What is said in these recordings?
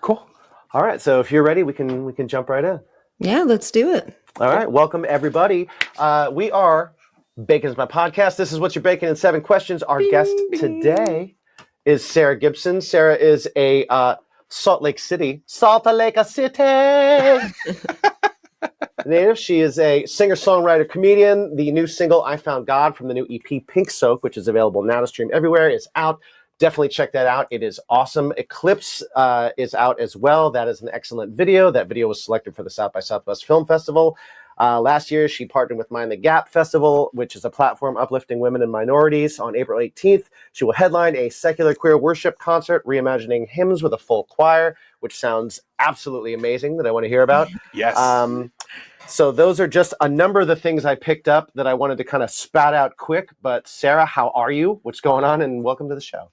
Cool. All right. So if you're ready, we can jump right in. Yeah, let's do it. All right. Welcome, everybody. We are Bacon's My Podcast. This is What's Your Bacon in 7 Questions. Our guest today is Cera Gibson. Cera is a Salt Lake City native. She is a singer-songwriter, comedian. The new single, I Found God, from the new EP, Pinksoak, which is available now to stream everywhere, is out. Definitely check that out. It is awesome. Eclipse is out as well. That is an excellent video. That video was selected for the South by Southwest Film Festival. Last year, she partnered with Mind the Gap Festival, which is a platform uplifting women and minorities. On April 18th, she will headline a secular queer worship concert, reimagining hymns with a full choir, which sounds absolutely amazing that I want to hear about. Yes. So those are just a number of the things I picked up that I wanted to kind of spat out quick. But Cera, how are you? What's going on? And welcome to the show.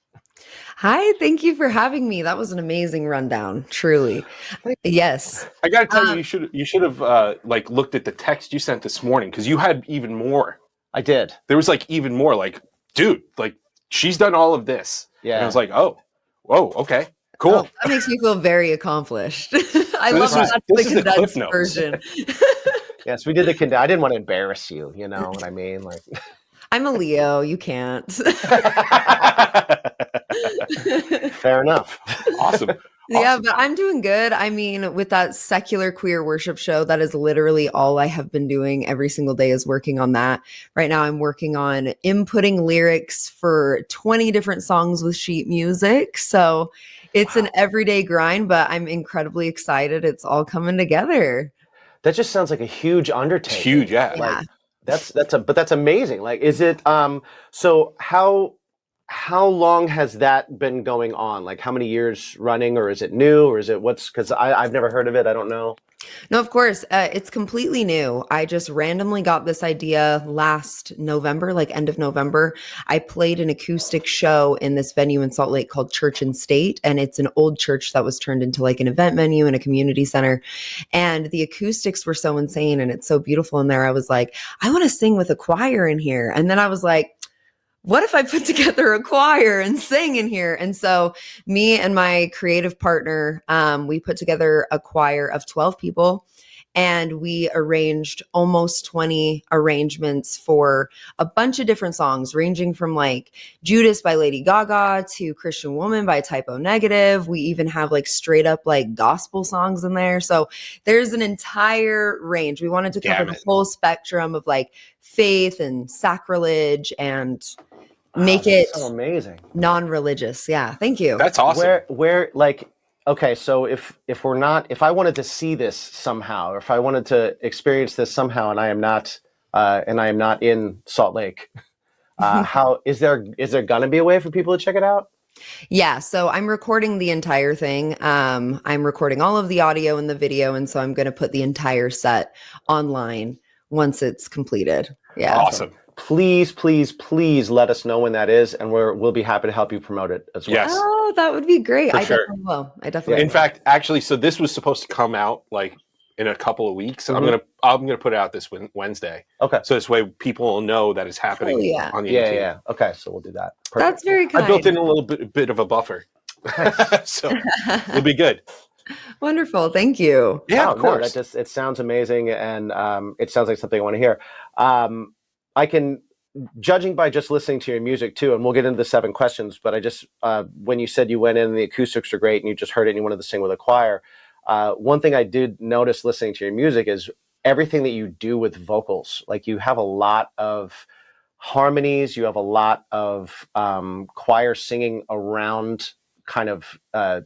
Hi, thank you for having me. That was an amazing rundown, truly. Yes. I got to tell you should have looked at the text you sent this morning, because you had even more. I did. There was even more, dude, she's done all of this. Yeah. And I was like, oh, whoa, okay, cool. Oh, that makes me feel very accomplished. I love that. That's the condensed version. Yes, we did the I didn't want to embarrass you. You know what I mean? I'm a Leo. You can't. Fair enough. Awesome. Yeah, but I'm doing good. I mean, with that secular queer worship show, that is literally all I have been doing every single day, is working on that. Right now, I'm working on inputting lyrics for 20 different songs with sheet music. So it's an everyday grind, but I'm incredibly excited. It's all coming together. That just sounds like a huge undertaking. It's huge, yeah. Yeah. That's amazing. Is it so how long has that been going on? How many years running, or is it new, or is it because I've never heard of it. I don't know. No, of course. It's completely new. I just randomly got this idea last November, end of November. I played an acoustic show in this venue in Salt Lake called Church and State. And it's an old church that was turned into an event venue and a community center. And the acoustics were so insane and it's so beautiful in there. I was like, I want to sing with a choir in here. And then I was like, what if I put together a choir and sing in here? And so me and my creative partner, we put together a choir of 12 people, and we arranged almost 20 arrangements for a bunch of different songs, ranging from Judas by Lady Gaga to Christian Woman by Typo Negative. We even have straight up gospel songs in there. So there's an entire range. We wanted to cover the whole spectrum of faith and sacrilege and make it so amazing, non-religious. Yeah, thank you. That's awesome. Where okay, so if I wanted to see this somehow, or if I wanted to experience this somehow, and I am not in Salt Lake, how is there gonna be a way for people to check it out? Yeah, so I'm recording the entire thing. I'm recording all of the audio and the video, and so I'm going to put the entire set online once it's completed. Yeah. Awesome. Please let us know when that is, and we'll be happy to help you promote it as well. Yes. Oh, that would be great. For sure. Definitely will. I definitely In fact, actually, so this was supposed to come out in a couple of weeks. Mm-hmm. I'm gonna put it out this Wednesday. Okay. So this way people will know that it's happening on the 18th. Yeah. Okay, so we'll do that. Perfect. That's very kind. I built in a little bit of a buffer. So it'll be good. Wonderful. Thank you. Yeah, of course. It sounds amazing, and it sounds like something I want to hear. I can, judging by just listening to your music too, and we'll get into the 7 questions, but I just, when you said you went in and the acoustics are great and you just heard it and you wanted to sing with a choir, one thing I did notice listening to your music is everything that you do with vocals. You have a lot of harmonies, you have a lot of choir singing around kind of, I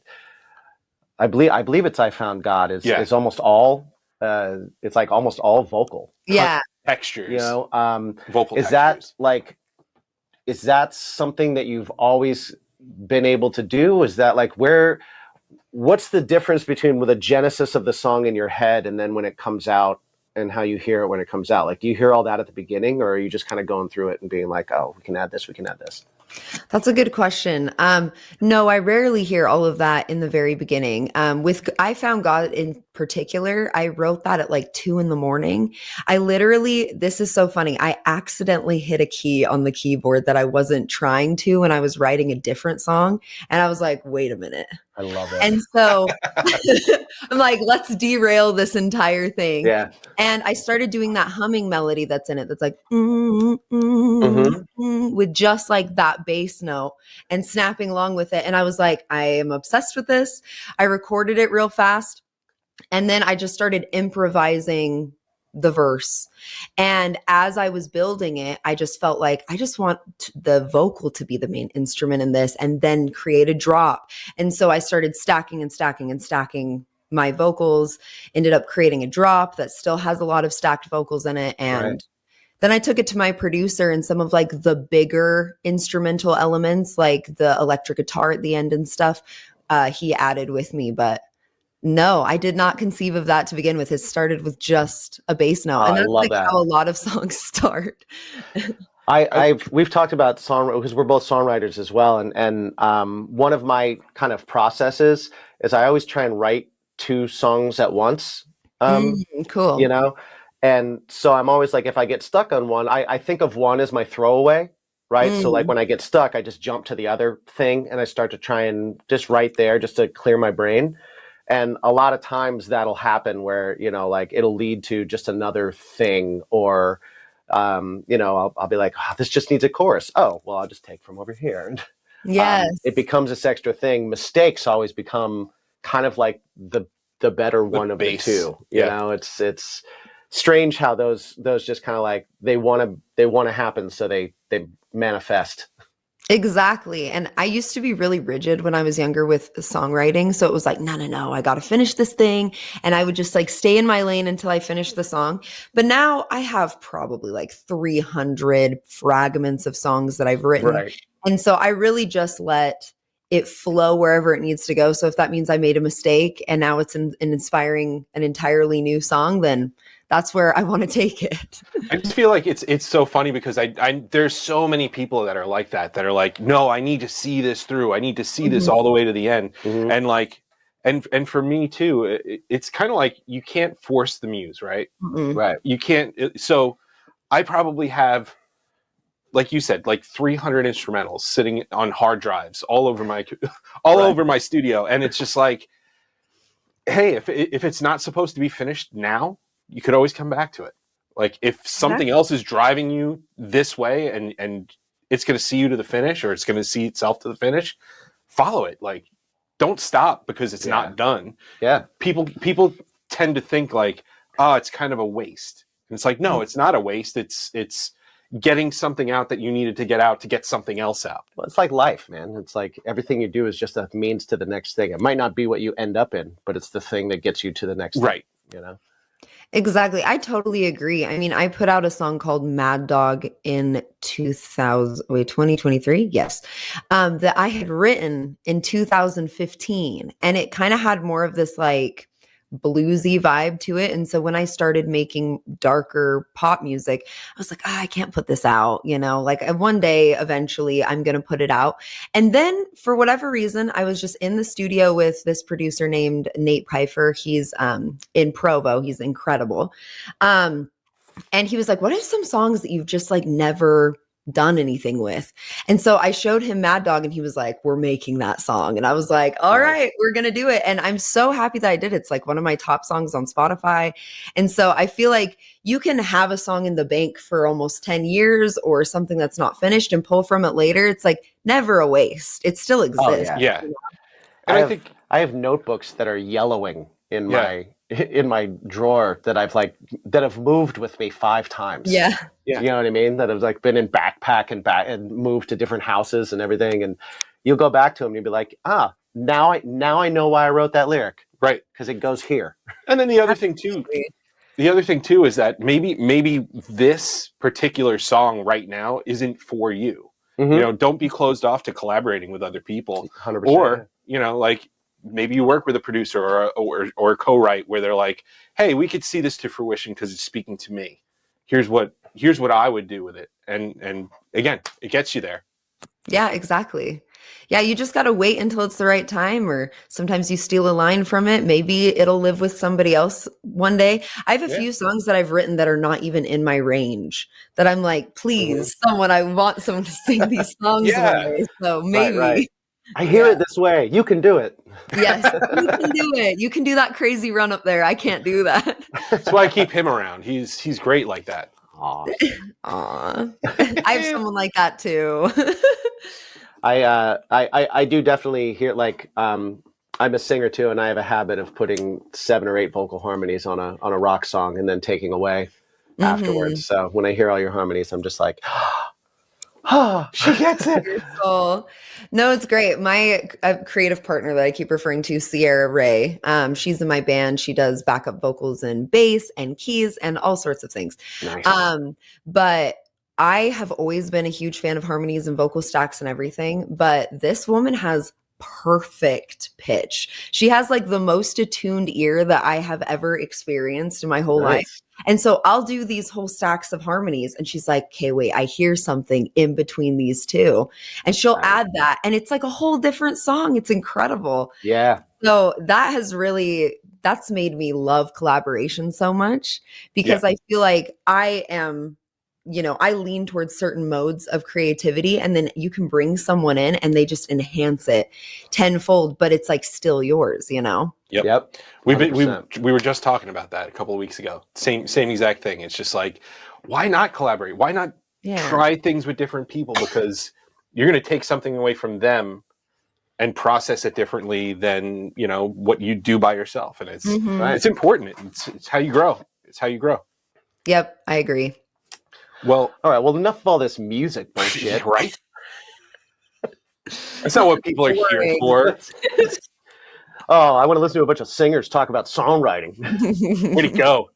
believe it's I Found God is almost all, it's almost all vocal. Yeah. Textures, vocal textures. Is that something that you've always been able to do? Is that what's the difference between the genesis of the song in your head and then when it comes out and how you hear it when it comes out? Do you hear all that at the beginning, or are you just kind of going through it and being oh, we can add this? That's a good question. No, I rarely hear all of that in the very beginning. With I Found God in particular, I wrote that at like 2 a.m. I literally, this is so funny. I accidentally hit a key on the keyboard that I wasn't trying to when I was writing a different song. And I was like, wait a minute. I love it. And so I'm like, let's derail this entire thing. Yeah. And I started doing that humming melody that's in it. That's like, with just like that bass note and snapping along with it. And I was like, I am obsessed with this. I recorded it real fast. And then I just started improvising the verse. And as I was building it, I just felt like I just want the vocal to be the main instrument in this, and then create a drop. And so I started stacking and stacking and stacking my vocals, ended up creating a drop that still has a lot of stacked vocals in it. And then I took it to my producer, and some of like the bigger instrumental elements, like the electric guitar at the end and stuff, he added with me. But no, I did not conceive of that to begin with. It started with just a bass note. And I that's love like that. how a lot of songs start. We've talked about song because we're both songwriters as well, and one of my kind of processes is I always try and write 2 songs at once. Cool. You know, and so I'm always like, if I get stuck on one, I think of one as my throwaway, right? So like when I get stuck, I just jump to the other thing and I start to try and just write there just to clear my brain. And a lot of times that'll happen where, you know, like it'll lead to just another thing, or, you know, I'll be like, oh, this just needs a chorus. Oh, well, I'll just take from over here. And Yes. it becomes this extra thing. Mistakes always become kind of like the better one of the two. You know, it's strange how those just kind of like they want to happen, so they manifest. Exactly. And I used to be really rigid when I was younger with songwriting. So it was like, no, I got to finish this thing. And I would just like stay in my lane until I finished the song. But now I have probably like 300 fragments of songs that I've written. Right. And so I really just let it flow wherever it needs to go. So if that means I made a mistake and now it's inspiring an entirely new song, then that's where I want to take it. I just feel like it's so funny because I there's so many people that are like that are like, no, I need to see this through. I need to see this all the way to the end. And like, and for me too, it's kind of like you can't force the muse, right? Right. You can't. So I probably have, like you said, like 300 instrumentals sitting on hard drives all over my over my studio, and it's just like, hey, if it's not supposed to be finished now, you could always come back to it. Like if something else is driving you this way and it's going to see you to the finish, or it's going to see itself to the finish, follow it. Like don't stop because it's not done. Yeah. People tend to think like, oh, it's kind of a waste. And it's like, no, it's not a waste. It's getting something out that you needed to get out to get something else out. Well, it's like life, man. It's like everything you do is just a means to the next thing. It might not be what you end up in, but it's the thing that gets you to the next thing, you know? Exactly. I totally agree. I mean, I put out a song called Mad Dog in 2023. Yes. That I had written in 2015. And it kind of had more of this like bluesy vibe to it. And so when I started making darker pop music, I was like, I can't put this out, you know, like one day eventually I'm going to put it out. And then for whatever reason, I was just in the studio with this producer named Nate Pfeiffer. He's in Provo. He's incredible. And he was like, what are some songs that you've just like never done anything with? And so I showed him Mad Dog and he was like, we're making that song. And I was like, all right, we're going to do it. And I'm so happy that I did. It's like one of my top songs on Spotify. And so I feel like you can have a song in the bank for almost 10 years or something that's not finished and pull from it later. It's like never a waste. It still exists. Yeah. And I have notebooks that are yellowing in my drawer that have moved with me 5 times. Yeah. You know what I mean? That have like been in backpack and moved to different houses and everything. And you'll go back to them and you'll be like, now I know why I wrote that lyric. Right. Because it goes here. And then the other thing too is that maybe this particular song right now isn't for you. You know, don't be closed off to collaborating with other people. 100%. Or, you know, like maybe you work with a producer or a co-write where they're like, hey, we could see this to fruition because it's speaking to me. Here's what I would do with it. And again, it gets you there. Yeah, exactly. Yeah, you just got to wait until it's the right time, or sometimes you steal a line from it. Maybe it'll live with somebody else one day. I have a Yeah. few songs that I've written that are not even in my range that I'm like, Mhm. please, someone, I want someone to sing these songs one Yeah. day. So Right. maybe, I hear yeah. it this way. You can do it. Yes, you can do it. You can do that crazy run up there. I can't do that. That's why I keep him around. He's great like that. Aw. Aw. I have someone like that too. I do definitely hear I'm a singer too, and I have a habit of putting 7 or 8 vocal harmonies on a rock song and then taking away Mhm. afterwards. So when I hear all your harmonies, I'm just like, oh, she gets it. Your soul. No, it's great. My creative partner that I keep referring to, Sierra Ray, she's in my band. She does backup vocals and bass and keys and all sorts of things. Nice. But I have always been a huge fan of harmonies and vocal stacks and everything. But this woman has perfect pitch. She has like the most attuned ear that I have ever experienced in my whole life. Nice. And so I'll do these whole stacks of harmonies. And she's like, okay, wait, I hear something in between these two. And she'll Right. add that. And it's like a whole different song. It's incredible. Yeah. So that's made me love collaboration so much because I feel like I am, I lean towards certain modes of creativity, and then you can bring someone in and they just enhance it tenfold, but it's like still yours, Yep. We 100%. were just talking about that a couple of weeks ago. Same exact thing. It's just like, why not collaborate? Why not try things with different people? Because you're going to take something away from them and process it differently than what you do by yourself. And it's Mhm. it's important. It's how you grow. It's how you grow. Yep, I agree. Well, all right. Well, enough of all this music bullshit. Right? That's not what people are here for. Oh, I want to listen to a bunch of singers talk about songwriting. Way to go!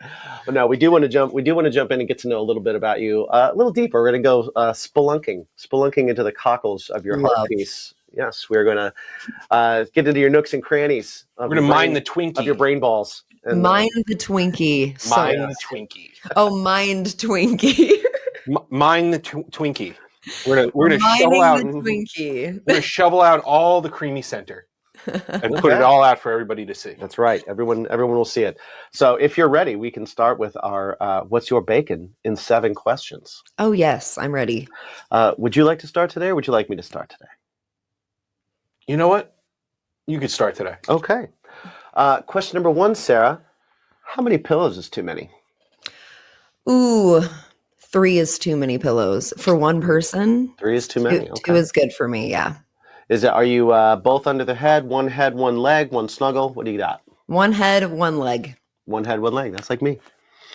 But no, we do want to jump. We do want to jump in and get to know a little bit about you, a little deeper. We're going to go spelunking into the cockles of your heart piece. Yes, we're going to get into your nooks and crannies. We're going to mine the Twinkie of your brain balls. And, mind the Twinkie. Mine the Twinkie. Oh, mind Twinkie. Mine the Twinkie. We're gonna shovel out. Twinkie. We're gonna shovel out all the creamy center and put it all out for everybody to see. That's right. Everyone will see it. So if you're ready, we can start with our "What's Your Bacon" in 7 questions. Oh yes, I'm ready. Would you like to start today, or would you like me to start today? You know what? You could start today. Okay. Question number 1, Sarah. How many pillows is too many? Ooh, 3 is too many pillows for one person. 3 is too many. 2 is good for me. Yeah. Are you both under the head, one leg, one snuggle? What do you got? One head, one leg. One head, one leg. That's like me.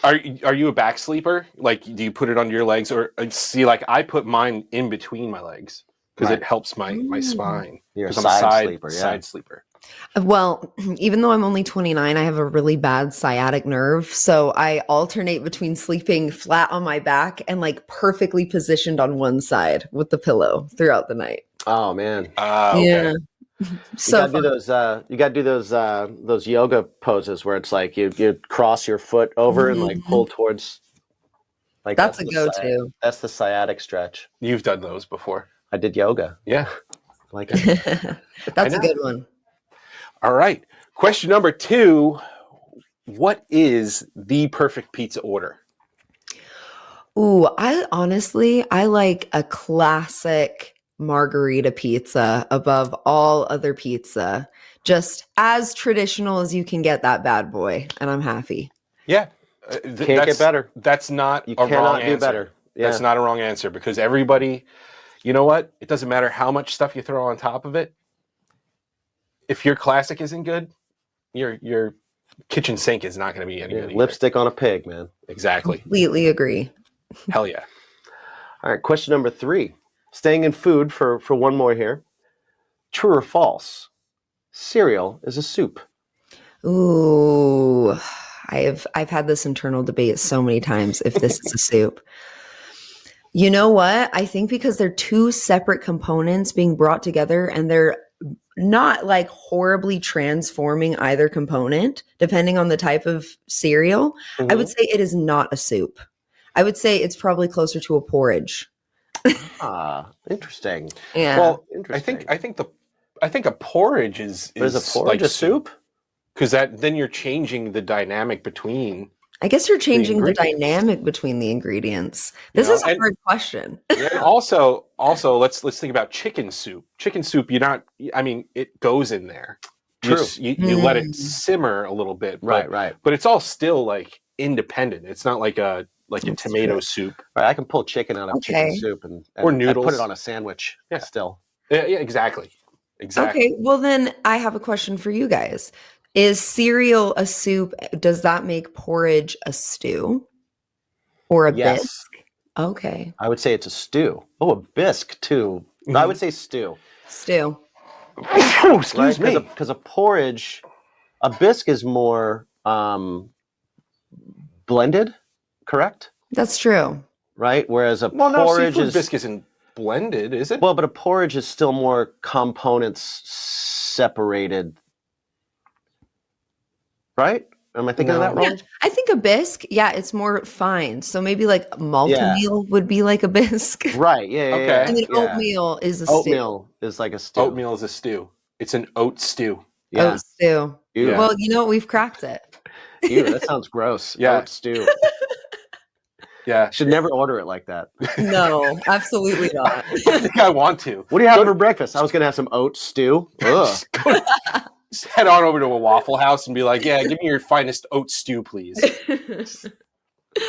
Are you a back sleeper? Like, do you put it under your legs, or see? Like, I put mine in between my legs because it helps my spine. You're a I'm a sleeper. Side sleeper. Well, even though I'm only 29, I have a really bad sciatic nerve. So I alternate between sleeping flat on my back and like perfectly positioned on one side with the pillow throughout the night. Oh man. Okay. Yeah. So you gotta do those yoga poses where it's like you cross your foot over and like pull towards. Like that's a go-to. That's the sciatic stretch. You've done those before. I did yoga. Yeah. Like it. That's a good one. All right. Question number 2. What is the perfect pizza order? Ooh, I like a classic margarita pizza above all other pizza. Just as traditional as you can get that bad boy, and I'm happy. Yeah. Can't get better. That's not you a wrong cannot do answer. Better. Yeah. That's not a wrong answer because everybody, you know what? It doesn't matter how much stuff you throw on top of it. If your classic isn't good, your kitchen sink is not going to be any good either. Lipstick on a pig, man. Exactly. Completely agree. Hell yeah. All right, question number 3. Staying in food for one more here. True or false? Cereal is a soup. Ooh, I've had this internal debate so many times if this is a soup. You know what? I think because they're 2 separate components being brought together and they're not like horribly transforming either component, depending on the type of cereal. I would say it is not a soup. I would say it's probably closer to a porridge. Interesting. Yeah. Well, Interesting. I think a porridge is But is a porridge like a soup? because then you're changing the dynamic between I guess you're changing the ingredients. dynamic between the ingredients. You This know, is a hard question. and also let's think about chicken soup. Chicken soup, I mean, it goes in there. True. You let it Mm. simmer a little bit, Right. but it's all still like independent. It's not like a That's tomato true. soup Right. I can pull chicken out of chicken Okay. soup and or I'd put noodles. it on a sandwich. Yeah. Still. Yeah, exactly. Okay, well then I have a question for you guys. Is cereal a soup? Does that make porridge a stew or a Yes. bisque? Okay, I would say it's a stew. Oh, a bisque too. Mhm. I would say stew. stew. Excuse me. Because a porridge, a bisque is more blended, correct? That's true. Right? Whereas a Well, no, porridge seafood is bisque isn't blended, is it? well, but a porridge is still more components separated. Right? Am I thinking of that No. wrong? Yeah, I think a bisque, yeah, it's more fine. So maybe like malto-meal would be like a bisque. Right. Yeah. Okay. And then yeah. oatmeal is a stew. Oatmeal is like a stew. Oatmeal is a stew. It's an oat stew. Yeah. Oat stew. Ew. Yeah. Well, you know what? We've cracked it. Ew, that sounds gross. Yeah. Oat stew. Yeah. Should never order it like that. No, absolutely not. I think I want to. What do you have for breakfast? I was going to have some oat stew. Ugh. Just head on over to a Waffle House and be like, yeah, give me your finest oat stew, please.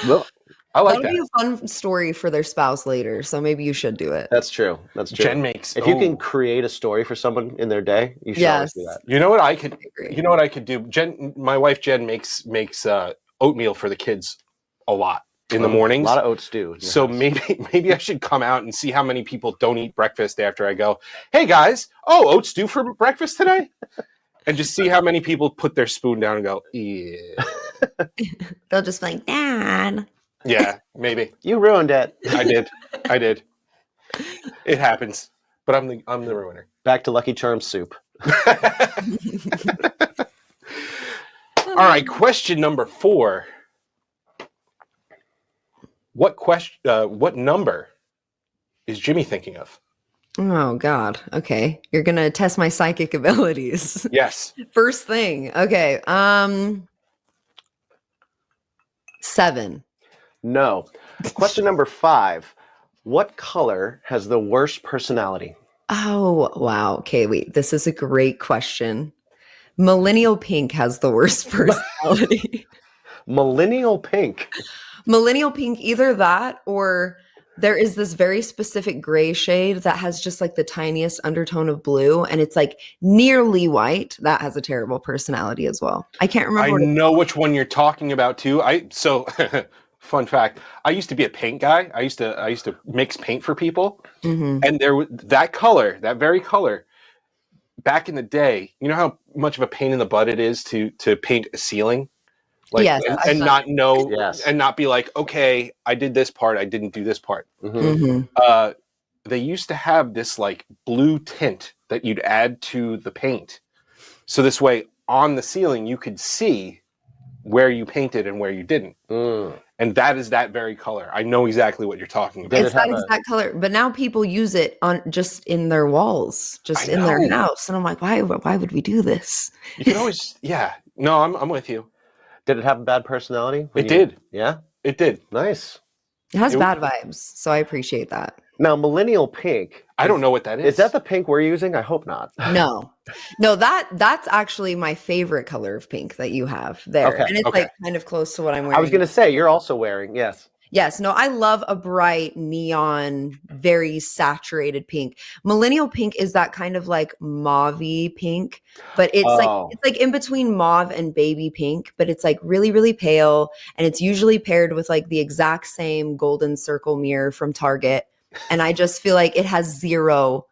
Well, I like That'll that. be a fun story for their spouse later. So maybe you should do it. that's true. That's true. Jen makes. If you can create a story for someone in their day, you should always do Yes. that. You know what I could. agree. You know what I could do. Jen, my wife Jen makes oatmeal for the kids a lot in the mornings. A lot of oat stew. So maybe I should come out and see how many people don't eat breakfast after I go, hey guys, oat stew for breakfast today? And just see how many people put their spoon down and go, yeah. They'll just be like, Dad. Yeah, maybe. You ruined it. I did. It happens. But I'm the ruiner. Back to Lucky Charms soup. All right, question number 4. What number is Jimmy thinking of? Oh, God. Okay. You're going to test my psychic abilities. Yes. First thing. Okay. 7. No. Question number 5. What color has the worst personality? Oh, wow. Okay. Wait. This is a great question. Millennial pink has the worst personality. Millennial pink. Millennial pink, either that or there is this very specific gray shade that has just like the tiniest undertone of blue and it's like nearly white. That has a terrible personality as well. I can't remember. I what it's know called. which one you're talking about too. Fun fact, I used to be a paint guy. I used to mix paint for people. Mhm. And there was that color, that very color, back in the day, you know how much of a pain in the butt it is to paint a ceiling? Like, Yes, and not know, Yes. and not be like, okay, I did this part, I didn't do this part. Mhm. Mhm. They used to have this like blue tint that you'd add to the paint. So this way on the ceiling, you could see where you painted and where you didn't. Mm. And that is that very color. I know exactly what you're talking about. Did It's it have that a- exact color, but now people use it on just in their walls, just I in their know. house, and I'm like, why would we do this? You can always, yeah. No, I'm with you. Did it have a bad personality? It did. Yeah? It did. Nice. It has It- bad vibes, so I appreciate that. Now, millennial pink. I don't know what that is. Is that the pink we're using? I hope not. No, that's actually my favorite color of pink that you have there, Okay, and it's okay. like kind of close to what I'm wearing. I was going to say, you're also wearing, yes. Yes, no, I love a bright neon, very saturated pink. Millennial pink is that kind of like mauve-y pink, but it's Oh. like in between mauve and baby pink, but it's like really, really pale, and it's usually paired with like the exact same golden circle mirror from Target. And I just feel like it has zero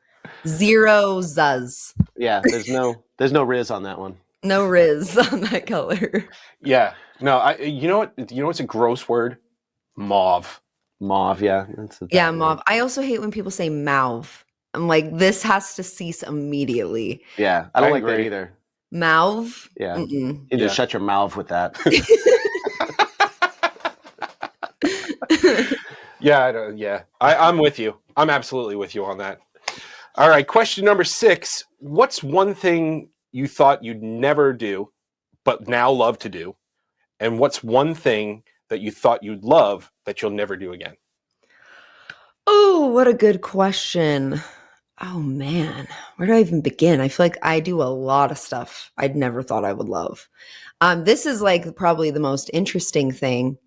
zuzz, Yeah, there's no Riz on that one. no riz on that color. Yeah. No, you know what? You know what's a gross word? Mauve. Mauve, yeah. That's Yeah, mauve. I also hate when people say mauve. I'm like, this has to cease immediately. Yeah, I don't I like that agree. either. Mauve? Yeah. Mm-mm. You Yeah. just shut your mouth with that. Yeah, yeah. I'm with you. I'm absolutely with you on that. All right, question number 6. What's one thing you thought you'd never do, but now love to do? And what's one thing that you thought you'd love that you'll never do again? Oh, what a good question. Oh man, where do I even begin? I feel like I do a lot of stuff I'd never thought I would love. This is like probably the most interesting thing.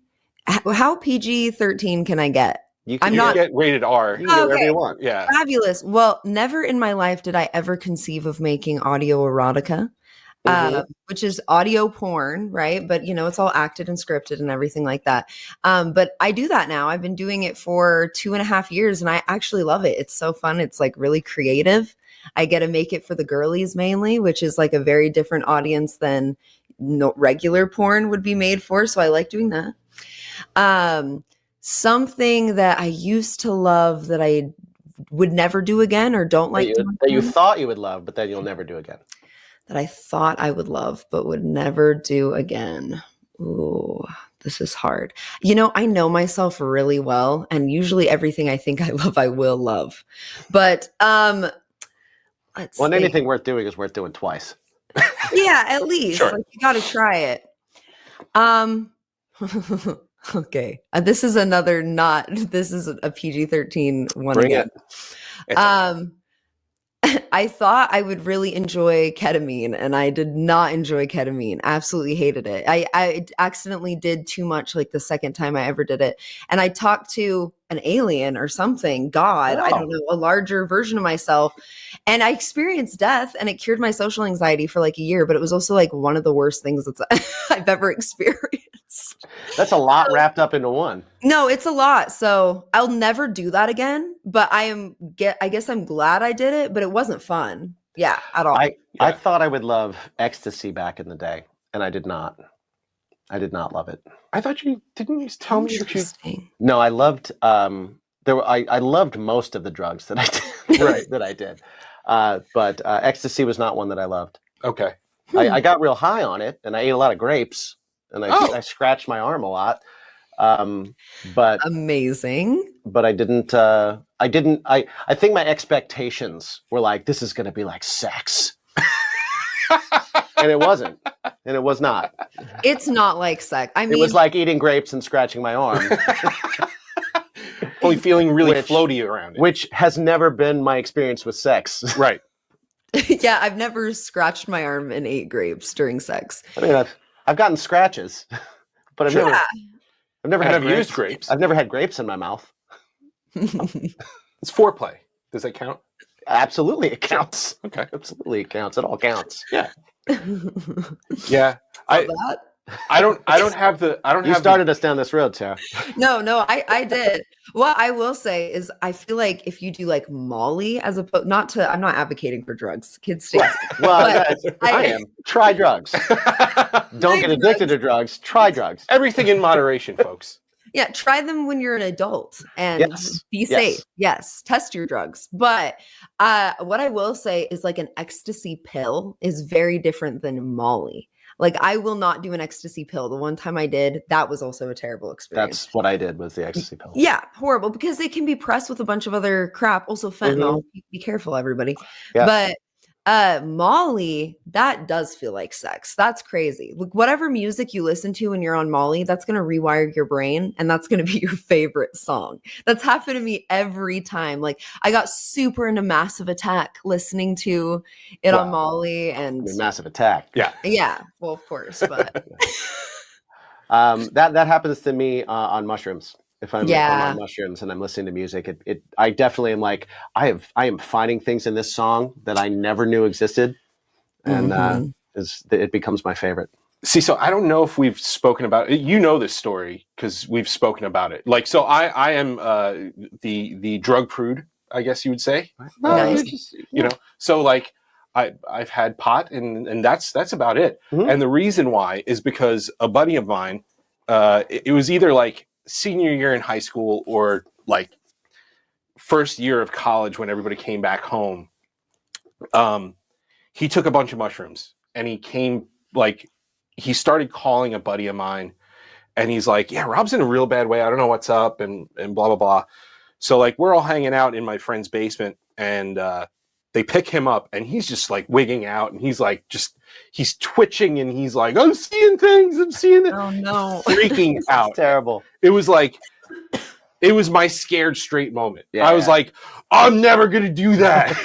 How PG-13 can I get? You I'm can not get rated R. You can get whatever okay. you want. Yeah. Fabulous. Well, never in my life did I ever conceive of making audio erotica. Which is audio porn, right? But it's all acted and scripted and everything like that. But I do that now. I've been doing it for 2.5 years and I actually love it. It's so fun. It's like really creative. I get to make it for the girlies mainly, which is like a very different audience than regular porn would be made for. So I like doing that. Something that I used to love that I would never do again or don't like that you thought you would love, but then you'll never do again. That I thought I would love, but would never do again. Ooh, this is hard. I know myself really well, and usually everything I think I love, I will love. But let's think. Anything worth doing is worth doing twice. Yeah, at least. Sure. Like, you got to try it. Okay. This is a PG-13 one Bring again. it. I thought I would really enjoy ketamine, and I did not enjoy ketamine. Absolutely hated it. I accidentally did too much like the second time I ever did it. And I talked to an alien or something, God, I don't know, a larger version of myself. And I experienced death, and it cured my social anxiety for like a year, but it was also like one of the worst things I've ever experienced. That's a lot wrapped up into one. No, it's a lot. So I'll never do that again. But I guess I'm glad I did it, but it wasn't fun. Yeah, at all. I thought I would love ecstasy back in the day, and I did not. I did not love it. I thought didn't you tell me that you? No, I loved. I loved most of the drugs that I did. Right. That I did, but ecstasy was not one that I loved. Okay. I got real high on it, and I ate a lot of grapes, and I scratched my arm a lot. But amazing. But I didn't. I think my expectations were like, this is going to be like sex, and it wasn't, and it was not. It's not like sex. I mean, it was like eating grapes and scratching my arm. Only feeling really floaty around it. Which has never been my experience with sex. Right. Yeah, I've never scratched my arm and ate grapes during sex. I mean, I've gotten scratches, but I've never had grapes. Used grapes. I've never had grapes in my mouth. It's foreplay. Does that count? Absolutely, it counts. Okay. Absolutely, it counts. It all counts. Yeah. Yeah. I don't have the. You started us down this road, Sarah. No, I did. What I will say is, I feel like if you do like Molly, as opposed, I'm not advocating for drugs. Kids stay. Well, I am. Try drugs. Don't get addicted to drugs. Try drugs. Everything in moderation, folks. Yeah, try them when you're an adult and be safe. Yes, test your drugs. But what I will say is, like, an ecstasy pill is very different than Molly. Like, I will not do an ecstasy pill. The one time I did, that was also a terrible experience. That's what I did, was the ecstasy pill. Yeah, horrible, because they can be pressed with a bunch of other crap. Also fentanyl. Mm-hmm. Be careful, everybody. Yeah. But Molly, that does feel like sex. That's crazy. Like, whatever music you listen to when you're on Molly, that's going to rewire your brain, and that's going to be your favorite song. That's happened to me every time. Like, I got super into Massive Attack listening to it on Molly, and Massive Attack. Yeah. Well, of course, but that happens to me on mushrooms. If I'm on mushrooms and I'm listening to music, I definitely am like, I am finding things in this song that I never knew existed, and it becomes my favorite. See, so I don't know if we've spoken about it. You know this story because we've spoken about it. Like, so I am the drug prude, I guess you would say. Nice. You know, so like I've had pot, and that's about it. Mm-hmm. And the reason why is because a buddy of mine, it was either like senior year in high school or like first year of college when everybody came back home. He took a bunch of mushrooms, and he started calling a buddy of mine, and he's like, yeah, Rob's in a real bad way. I don't know what's up, and blah, blah, blah. So like we're all hanging out in my friend's basement, and they pick him up, and he's just like wigging out, and he's like he's twitching, and he's like, I'm seeing things, I'm seeing it. Oh no. Freaking out. Terrible. It was like, it was my scared straight moment. Yeah, I was like, I'm never going to do that.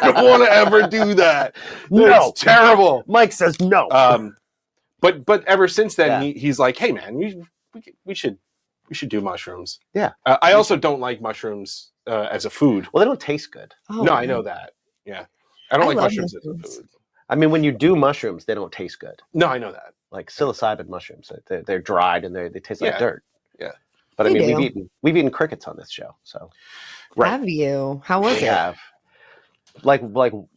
I don't want to ever do that. No. It's terrible. Mike says no. But ever since then, Yeah. he's like, hey man, we should do mushrooms. Yeah. I also don't like mushrooms as a food. Well, they don't taste good. Oh, No, I know that. Yeah. I don't like love mushrooms as a mushrooms. food. I mean, when you do mushrooms, they don't taste good. No, I know that. Like psilocybin mushrooms, they're dried and they taste like Yeah. dirt. Yeah. But I They mean, do. we've eaten crickets on this show, so Right. Have you? How was we it? have. Like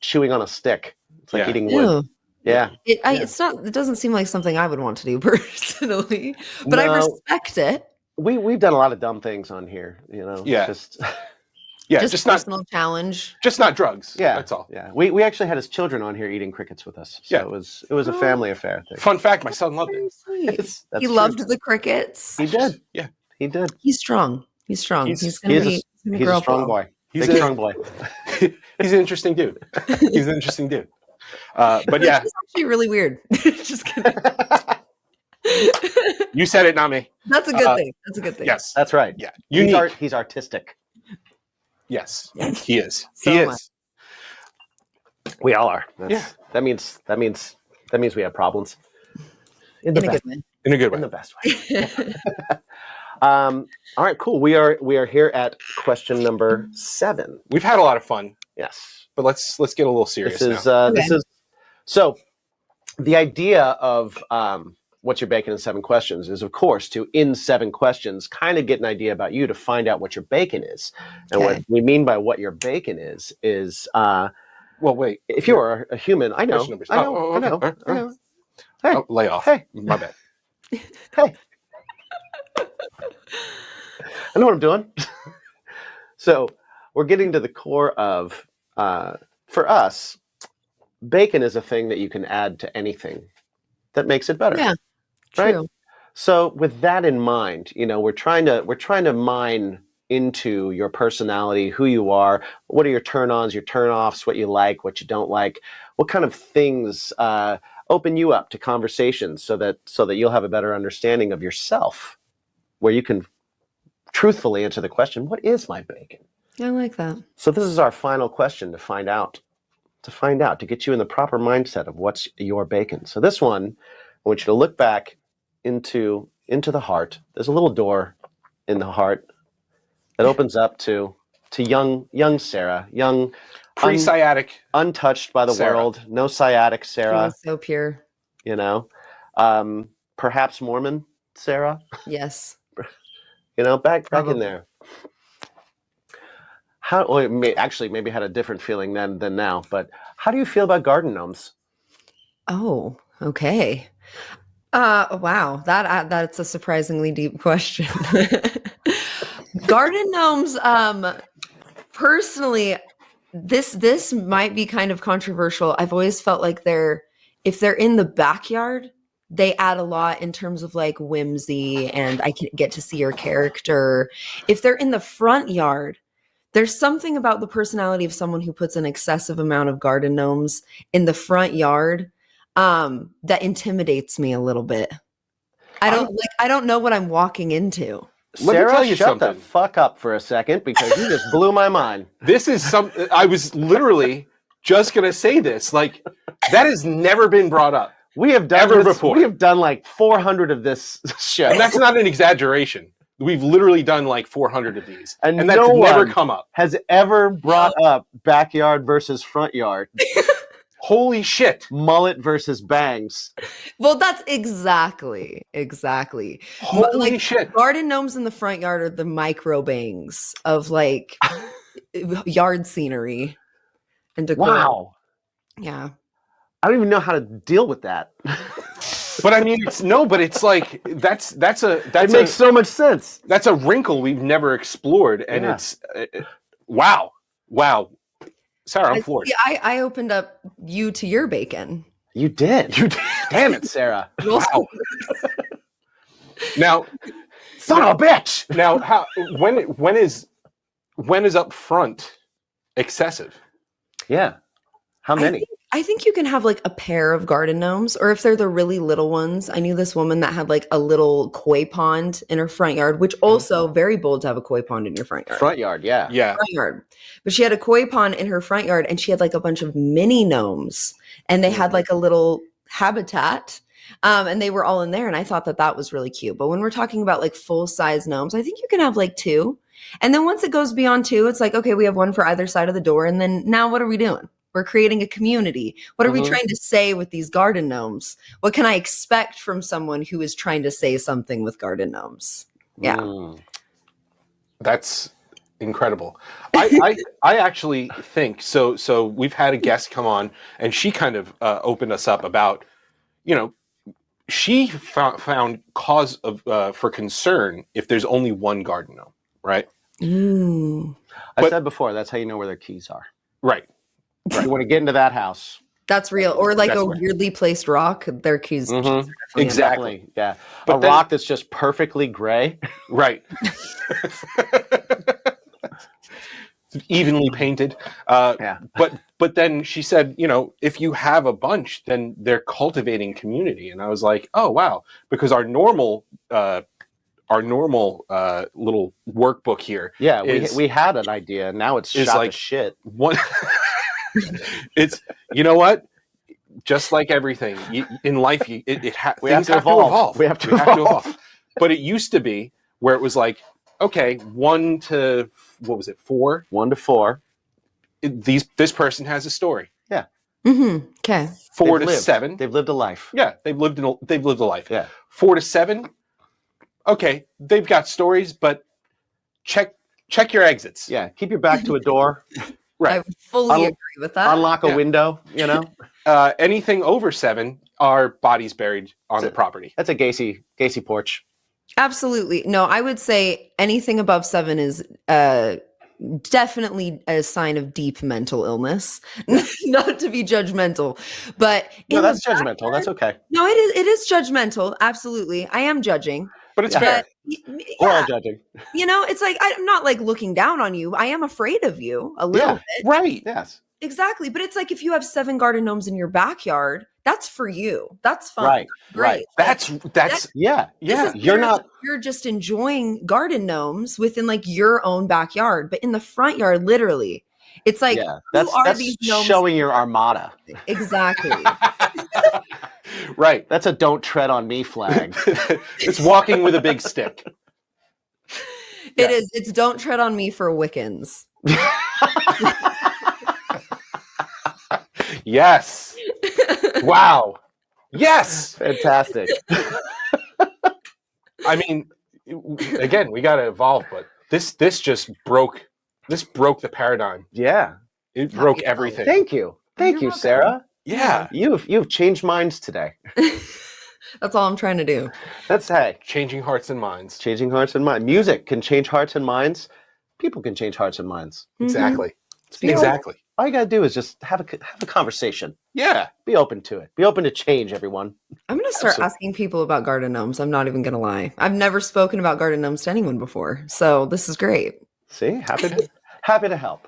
chewing on a stick. It's like Yeah. eating wood. Ew. Yeah. It's not. It doesn't seem like something I would want to do personally, but I No. respect it. We've done a lot of dumb things on here, you know. Yeah. Just Yeah, just just not personal challenge. drugs. yeah. That's all. Yeah. We actually had his children on here eating crickets with us. So Yeah. it was a family affair thing. Fun fact, my son loved Very it. sweet. That's He true. loved the crickets. He did. Yeah. He did. He's strong. He's strong. He's- He's gonna He's be. a, gonna he's grow a up strong well. boy. He's Big a- strong boy. He's an interesting dude. He's an interesting dude. But yeah, He's actually really weird. Just kidding. you said it, not me. That's a good thing. That's a good thing. Yes. That's right. Yeah. Unique. He's artistic. Yes. He is. So He am I. is. We all are. Yeah. That means we have problems. In In a best, good way. In a good in the way. best way. All right, cool. We are here at question number 7. We've had a lot of fun, Yes. but let's get a little serious This is now. this Okay. is so the idea of what you're baking in 7 questions is, of course, to in 7 questions kind of get an idea about you, to find out what your bacon is. And what Okay. we mean by what your bacon is Well, wait. if you're a human, I know, Question number- I know, oh, I know, okay. I know. Hey, Oh, lay off. Hey. My bad. hey, I know what I'm doing. So we're getting to the core of, for us, bacon is a thing that you can add to anything that makes it better. Yeah. Right? True. So with that in mind, you know, we're trying to mine into your personality, who you are, what are your turn-ons, your turn-offs, what you like, what you don't like, what kind of things open you up to conversations so that you'll have a better understanding of yourself, where you can truthfully answer the question, what is my bacon? I like that. So this is our final question to find out, to get you in the proper mindset of what's your bacon. So this one, I want you to look back into the heart. There's a little door in the heart that opens up to young Sarah, young, Pre-sciatic. untouched by the Sarah. world, no sciatic He Sarah, was so pure. you know, perhaps Mormon Sarah, Yes. you know, back in Probably. there. Actually, maybe had a different feeling then than now. But how do you feel about garden gnomes? Oh, okay. Wow. That's a surprisingly deep question. Garden gnomes, personally, this might be kind of controversial. I've always felt like if they're in the backyard, they add a lot in terms of like whimsy, and I can get to see your character. If they're in the front yard, there's something about the personality of someone who puts an excessive amount of garden gnomes in the front yard that intimidates me a little bit. I don't know what I'm walking into. Let me Sarah, tell you shut the something. fuck up for a second, because you just blew my mind. This is I was literally just going to say this. Like, that has never been brought up. We have done Ever this, before. We have done like 400 of this show, And that's not an exaggeration. We've literally done like 400 of these. And And that's no never one come up. has ever brought up backyard versus front yard, Holy shit. mullet versus bangs. Well, that's exactly. Holy Like, shit. Garden gnomes in the front yard are the micro bangs of like yard scenery and decor. Wow, Yeah. I don't even know how to deal with that. But I mean, it's like, that's It makes so much sense. that's a wrinkle we've never explored. And Yeah. it's, wow. Sarah, I'm floored. See, I opened up you to your bacon. You did. You did. Damn it, Sarah. Wow. Now, Son of a bitch. how, when is when is up front excessive? Yeah. How many? I think you can have like a pair of garden gnomes, or if they're the really little ones. I knew this woman that had like a little koi pond in her front yard, which also very bold to have a koi pond in your front yard. Front yard, yeah. Yeah. Front yard. But she had a koi pond in her front yard, and she had like a bunch of mini gnomes, and they had like a little habitat. And they were all in there, and I thought that was really cute. But when we're talking about like full size gnomes, I think you can have like 2. And then once it goes beyond 2, it's like, okay, we have one for either side of the door. And then now what are we doing? We're creating a community. What are we trying to say with these garden gnomes? What can I expect from someone who is trying to say something with garden gnomes? Yeah. That's incredible. I actually think so. So we've had a guest come on, and she kind of opened us up about, she found cause of for concern if there's only one garden gnome, right? I said before, that's how you know where their keys are. Right. You want to get into that house. That's real. Or like a weirdly placed rock. Their keys. Exactly. Yeah. But a rock that's just perfectly gray. Right. Evenly painted. But then she said, if you have a bunch, then they're cultivating community. And I was like, oh, wow. Because our normal little workbook here. Yeah, we had an idea. Now it's shot like to shit. One, it's, you know what? Just like everything in life, we have to evolve. We have to evolve. But it used to be where it was like, okay, 1 to, what was it, 4? 1 to 4. This person has a story. Yeah. Okay. 4 to 7. They've lived a life. Yeah, they've lived a life. Yeah. 4 to 7. Okay, they've got stories, but check your exits. Yeah, keep your back to a door. Right. I would fully agree with that. Unlock a window, Anything over 7 are bodies buried on the property. That's a Gacy porch. Absolutely. No, I would say anything above 7 is definitely a sign of deep mental illness. Not to be judgmental, but no, that's judgmental. That's okay. No, it is judgmental. Absolutely, I am judging. But it's fair. We're all judging. It's like I'm not like looking down on you. I am afraid of you a little bit. Right. Yes. Exactly. But it's like if you have 7 garden gnomes in your backyard, that's for you. That's fun. Right. Great. That's yeah. You're just enjoying garden gnomes within like your own backyard, but in the front yard, literally. It's like that's these gnomes? Showing your armada. Exactly. Right. That's a don't tread on me flag. It's walking with a big stick. It is. It's don't tread on me for Wiccans. Yes. Wow. Yes. Fantastic. I mean, again, we got to evolve, but this just broke the paradigm. Yeah. It broke everything. Thank you. Thank you, Sarah. Yeah. You've changed minds today. That's all I'm trying to do. That's changing hearts and minds. Changing hearts and minds. Music can change hearts and minds. People can change hearts and minds. Exactly. Exactly. All you gotta do is just have a conversation. Yeah. Be open to it. Be open to change, everyone. I'm gonna start asking people about garden gnomes. I'm not even gonna lie. I've never spoken about garden gnomes to anyone before, so this is great. See, happy to help.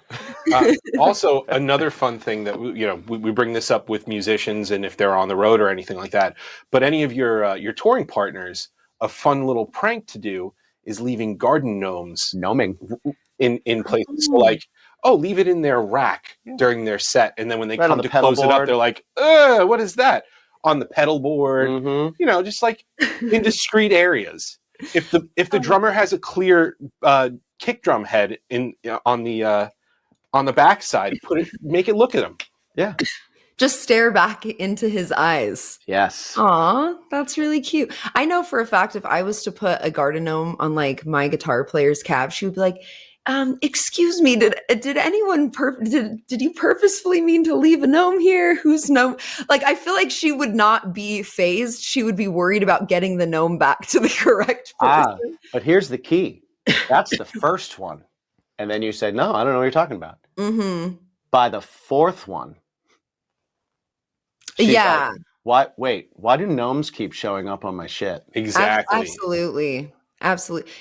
Also, another fun thing that we bring this up with musicians, and if they're on the road or anything like that. But any of your touring partners, a fun little prank to do is leaving garden gnomes gnoming in places. So like, leave it in their rack during their set, and then when they come to close it up, they're like, what is that? On the pedal board, just like in discreet areas. If the drummer has a clear kick drum head on the backside, make it look at him. Yeah. Just stare back into his eyes. Yes. Aw, that's really cute. I know for a fact if I was to put a garden gnome on like my guitar player's cab, she would be like, excuse me, did anyone did you purposefully mean to leave a gnome here? Who's gnome? Like, I feel like she would not be phased. She would be worried about getting the gnome back to the correct person. But here's the key. That's the first one. And then you say, no, I don't know what you're talking about. Mm-hmm. By the 4th one. Yeah. Like, why do gnomes keep showing up on my shit? Exactly. Absolutely.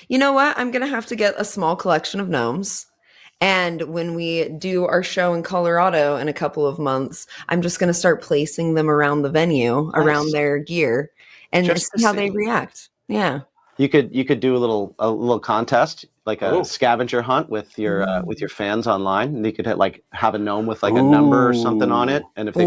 You know what? I'm going to have to get a small collection of gnomes And when we do our show in Colorado in a couple of months, I'm just going to start placing them around the venue, around their gear, and Just to see how they see. react. Yeah. You could do a little contest, like a Oh. scavenger hunt with your fans online, and you could have a gnome with like a number or something on it, Ooh. and if they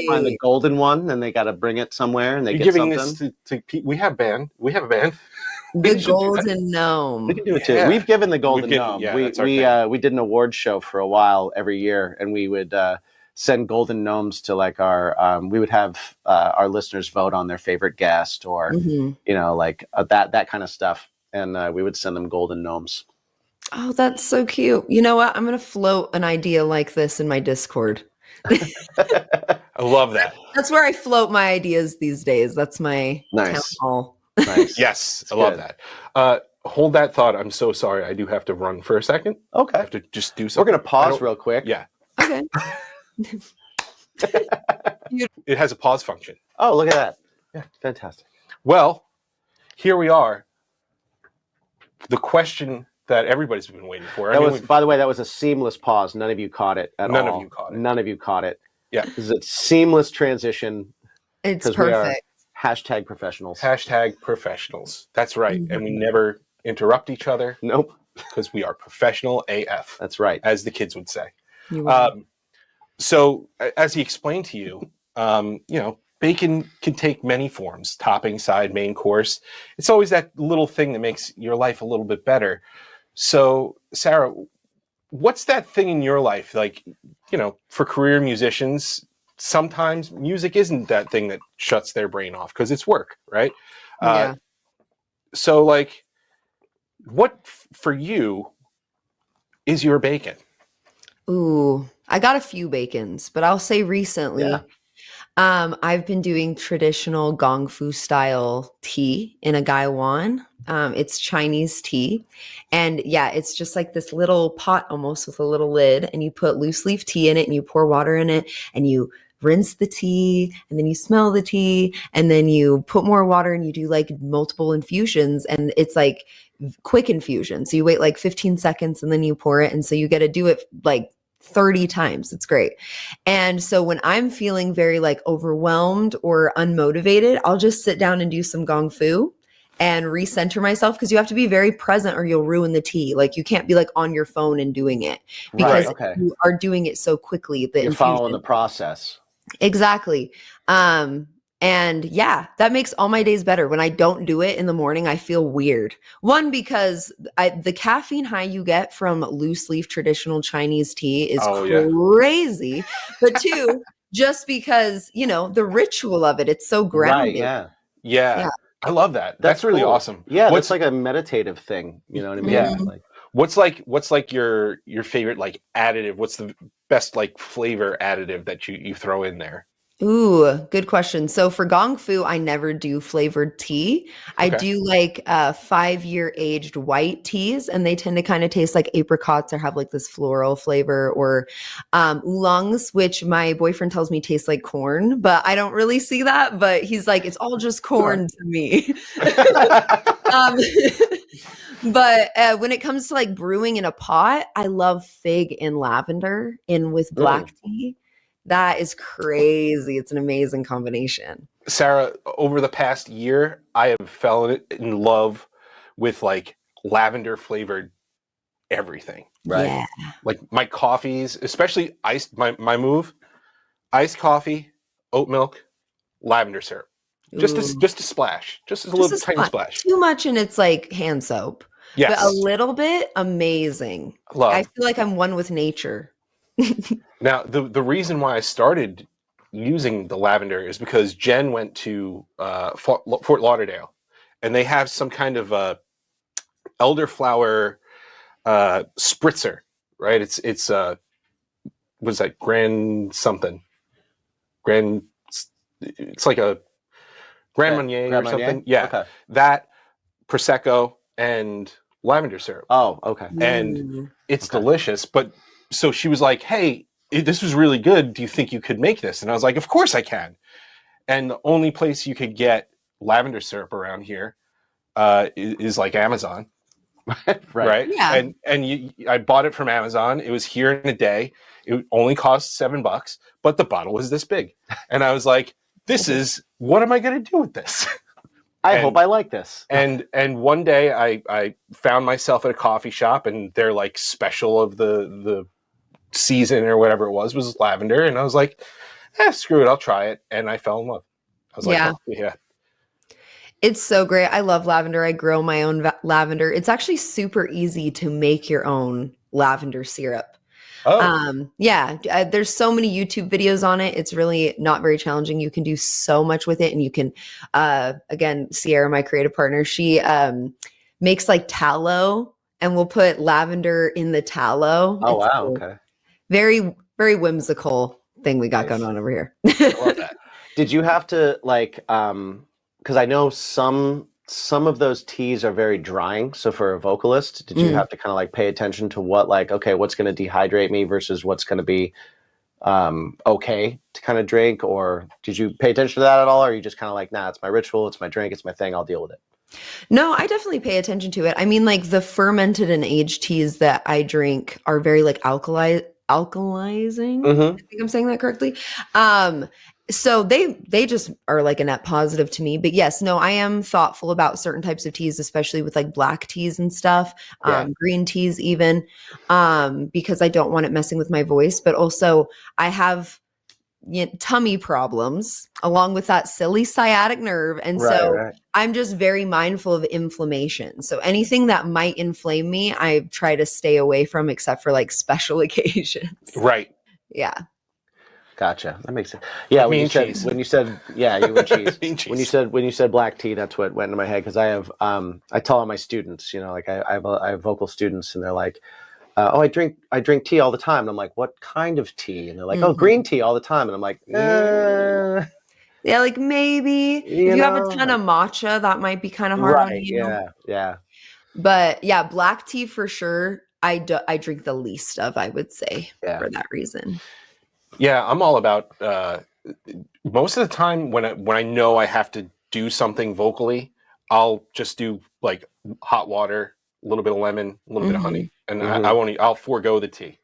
find the Wait. golden one, then they got to bring it somewhere and they You're get giving something. this to we have a band. The We should do that. golden We gnome. can do it too. Yeah. We've given the golden given- gnome. yeah, we that's our thing. we did an awards show for a while every year, and we would send golden gnomes to like our. We would have our listeners vote on their favorite guest, or Mhm. that kind of stuff, and we would send them golden gnomes. Oh, that's so cute. You know what? I'm going to float an idea like this in my Discord. I love that. That's where I float my ideas these days. That's my town Nice. hall. Nice. Yes, I love good. that. Hold that thought. I'm so sorry. I do have to run for a second. I Okay. have to just do We're something. gonna pause real quick. Yeah, Okay. it has a pause function. Oh, look at that. Yeah, fantastic. Well, here we are. The question that everybody's been waiting for. By the way, that was a seamless pause. None of you caught it at all. None of you caught it. None of you caught it. Yeah. This is a seamless transition. It's 'Cause we are- perfect. Hashtag professionals. Hashtag professionals. That's right. Mhm. And we never interrupt each other Nope. because we are professional AF, That's right. as the kids would say. You are. So, as he explained to you, bacon can take many forms: topping, side, main course. It's always that little thing that makes your life a little bit better. So, Sarah, what's that thing in your life? Like, for career musicians, sometimes music isn't that thing that shuts their brain off because it's work, right? Yeah. So, like, what for you is your bacon? Ooh, I got a few bacons, but I'll say recently, Yeah. I've been doing traditional gong fu style tea in a gaiwan. It's Chinese tea. And yeah, it's just like this little pot almost with a little lid, and you put loose leaf tea in it and you pour water in it and you rinse the tea and then you smell the tea and then you put more water and you do like multiple infusions, and it's like quick infusion. So you wait like 15 seconds and then you pour it. And so you get to do it like 30 times. It's great. And so when I'm feeling very like overwhelmed or unmotivated, I'll just sit down and do some gong fu and recenter myself, because you have to be very present or you'll ruin the tea. Like you can't be like on your phone and doing it, because Right. Okay. you are doing it so quickly. The You're following the process. Exactly. And yeah, that makes all my days better. When I don't do it in the morning, I feel weird. One, because the caffeine high you get from loose leaf traditional Chinese tea is Oh, yeah. crazy. But two, just because, the ritual of it, it's so Right. grounding. Yeah. Yeah. I love that. That's really cool. awesome. Yeah. What's That's like a meditative thing. You know what I mean? Yeah. Mhm. Like, what's like your favorite like additive? What's the best like flavor additive that you throw in there? Ooh, good question. So for gong fu, I never do flavored tea. I Okay. do like 5-year aged white teas, and they tend to kind of taste like apricots or have like this floral flavor, or oolongs, which my boyfriend tells me tastes like corn, but I don't really see that. But he's like, it's all just corn to me. um, but when it comes to like brewing in a pot, I love fig and lavender in with black tea. That is crazy. It's an amazing combination. Sarah, over the past year, I have fallen in love with like lavender flavored everything. right. Yeah. Like my coffees, especially iced, my move, iced coffee, oat milk, lavender syrup. Just Ooh. a splash, just a little tiny splash. Too much and it's like hand soap. Yes. But a little bit, amazing. Love. I feel like I'm one with nature. Now, the reason why I started using the lavender is because Jen went to Fort Lauderdale, and they have some kind of elderflower spritzer, right? It's what is that? Grand something. It's like a Grand Marnier Grand or Marnier? something. Yeah, Okay. that Prosecco and lavender syrup, Oh, okay. and Ooh. it's Okay. delicious. But so she was like, "Hey, this was really good. Do you think you could make this?" And I was like, "Of course I can." And the only place you could get lavender syrup around here is like Amazon. Right. Yeah. And I bought it from Amazon. It was here in a day. It only cost $7, but the bottle was this big, and I was like, what am I going to do with this? I hope I like this. And one day I found myself at a coffee shop, and their like special of the season or whatever it was lavender, and I was like, screw it, I'll try it, and I fell in love. I was like, oh, yeah. It's so great. I love lavender. I grow my own lavender. It's actually super easy to make your own lavender syrup. Oh, There's so many YouTube videos on it. It's really not very challenging. You can do so much with it, and you can, again, Cera, my creative partner, she makes like tallow, and we'll put lavender in the tallow. Oh, It's wow. cool. Okay. Very, very whimsical thing we got going on over here. I love that. Did you have to like, because I know some of those teas are very drying. So for a vocalist, did you have to kind of like pay attention to what, like, okay, what's going to dehydrate me versus what's going to be okay to kind of drink? Or did you pay attention to that at all? Or are you just kind of like, nah, it's my ritual, it's my drink, it's my thing, I'll deal with it? No, I definitely pay attention to it. I mean, like the fermented and aged teas that I drink are very like alkalizing. I think I'm saying that correctly. So they just are like a net positive to me. But yes, no, I am thoughtful about certain types of teas, especially with like black teas and stuff, green teas even, because I don't want it messing with my voice. But also I have tummy problems along with that silly sciatic nerve. And so I'm just very mindful of inflammation. So anything that might inflame me, I try to stay away from except for like special occasions. Right. Yeah. Gotcha. That makes sense. Yeah, When you said you would cheese. When you said black tea, that's what went into my head, because I have I tell all my students, like I have vocal students, and they're like, oh, I drink tea all the time. And I'm like, what kind of tea? And they're like, oh, green tea all the time. And I'm like, yeah, like maybe if you have a ton of matcha, that might be kind of hard on you. Yeah. But yeah, black tea for sure. I drink the least of, I would say, for that reason. Yeah, I'm all about most of the time when I know I have to do something vocally, I'll just do like hot water, a little bit of lemon, a little bit of honey, and I'll forego the tea.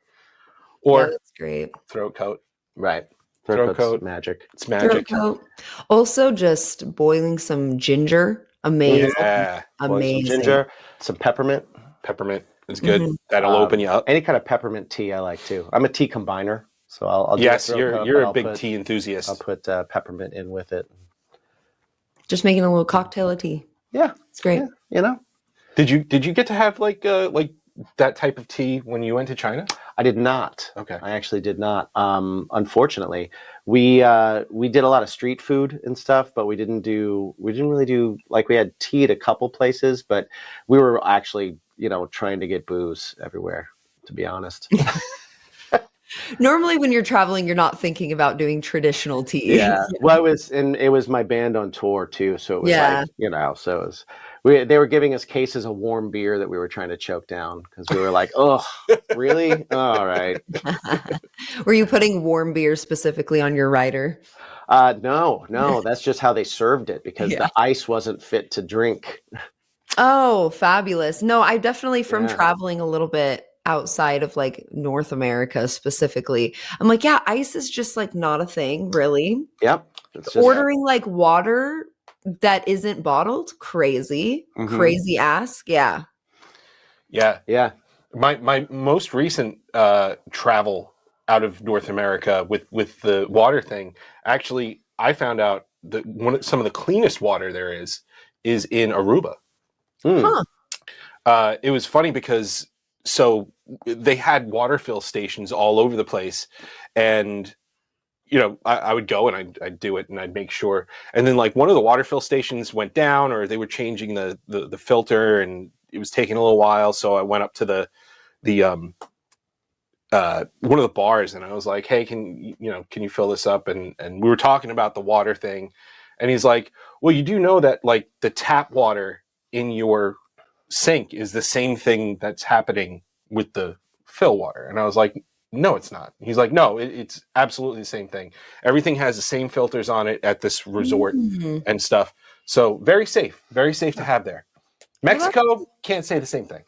Or that's great. Throat coat. Right. Throat coat. Magic. It's magic. Throat coat. Also just boiling some ginger. Amazing. Yeah. Amazing. Some ginger, some peppermint. Peppermint is good. That'll open you up. Any kind of peppermint tea I like too. I'm a tea combiner. So I'll do you're a big tea enthusiast. I'll put peppermint in with it. Just making a little cocktail of tea. Yeah, it's great. Yeah, Did you get to have like that type of tea when you went to China? I did not. Okay, I actually did not. Unfortunately, we did a lot of street food and stuff, but we didn't really do, like, we had tea at a couple places, but we were actually trying to get booze everywhere, to be honest. Normally when you're traveling, you're not thinking about doing traditional tea. Yeah. Well, it was my band on tour too. So it was like, so it was, they were giving us cases of warm beer that we were trying to choke down, because we were like, oh, really? All right. Were you putting warm beer specifically on your rider? No, that's just how they served it, because the ice wasn't fit to drink. Oh, fabulous. No, I definitely, from traveling a little bit outside of like North America specifically, I'm like, ice is just like not a thing, really. Yep. Ordering like water that isn't bottled, crazy ask. Yeah. My most recent travel out of North America with the water thing, actually, I found out that some of the cleanest water there is in Aruba. It was funny because they had water fill stations all over the place, and I would go and I'd do it, and I'd make sure. And then like one of the water fill stations went down, or they were changing the filter, and it was taking a little while. So I went up to the one of the bars, and I was like, "Hey, can you fill this up?" And we were talking about the water thing, and he's like, "Well, you do know that like the tap water in your sink is the same thing that's happening with the fill water." And I was like, "No, it's not." He's like, "No, it's absolutely the same thing. Everything has the same filters on it at this resort and stuff. So very safe to have there." Mexico can't say the same thing.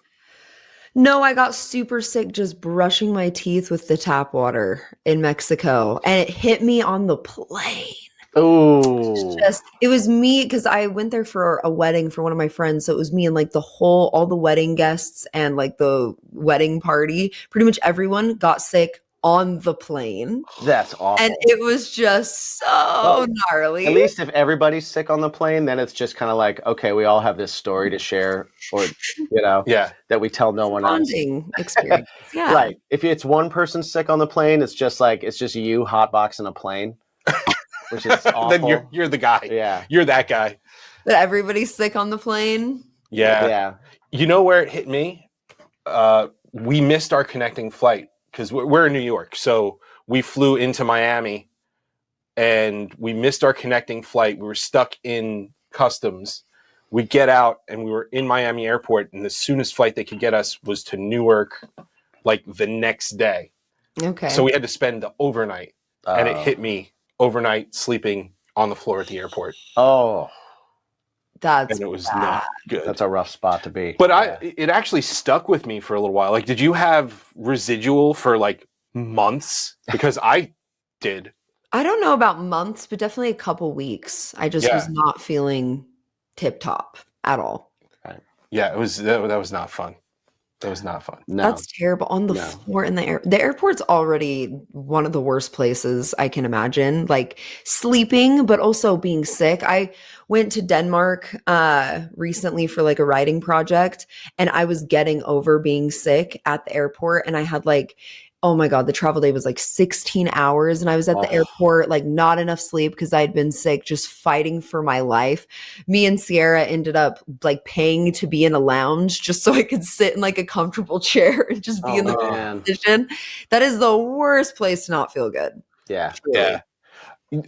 No, I got super sick just brushing my teeth with the tap water in Mexico, and it hit me on the plane. Oh, It was me because I went there for a wedding for one of my friends. So it was me and like all the wedding guests and like the wedding party. Pretty much everyone got sick on the plane. that's And awful. it was just so Well, gnarly. at least if everybody's sick on the plane, then it's just kind of like, okay, we all have this story to share, or Yeah. that we tell no one else. Bonding experience. Yeah. Right. If it's one person sick on the plane, it's just you hotboxing a plane, which is awful. Then you're the guy. Yeah. You're that guy. But everybody's sick on the plane. Yeah. Yeah. You know where it hit me? We missed our connecting flight because we're in New York. So we flew into Miami and we missed our connecting flight. We were stuck in customs. We get out and we were in Miami airport, and the soonest flight they could get us was to Newark like the next day. Okay. So we had to spend the overnight, and it hit me overnight sleeping on the floor at the airport. Oh, That's and it was bad. not good. that's a rough spot to be. But it actually stuck with me for a little while. Like, did you have residual for like months? Because I did. I don't know about months, but definitely a couple weeks. I just was not feeling tip top at all. Yeah, it was that was not fun. That was not fun. No. That's terrible. On the floor in the airport's already one of the worst places I can imagine. Like sleeping, but also being sick. I went to Denmark recently for like a writing project, and I was getting over being sick at the airport, and I had like, oh my God, the travel day was like 16 hours. And I was at the airport, like not enough sleep because I'd been sick, just fighting for my life. Me and Cera ended up like paying to be in a lounge just so I could sit in like a comfortable chair and just be in the position. That is the worst place to not feel good. Yeah. Truly. Yeah.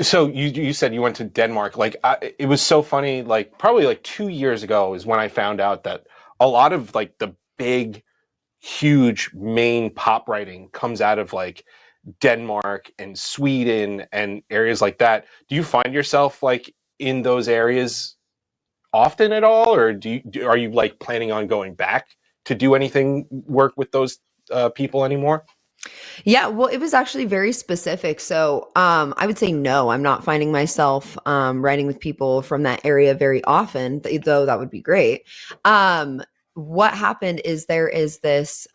So you said you went to Denmark. Like it was so funny. Like probably like 2 years ago is when I found out that a lot of like the big, huge main pop writing comes out of like Denmark and Sweden and areas like that. Do you find yourself like in those areas often at all, or are you like planning on going back to do anything work with those people anymore? Yeah, well, it was actually very specific. So I would say no, I'm not finding myself writing with people from that area very often, though that would be great. What happened is there is this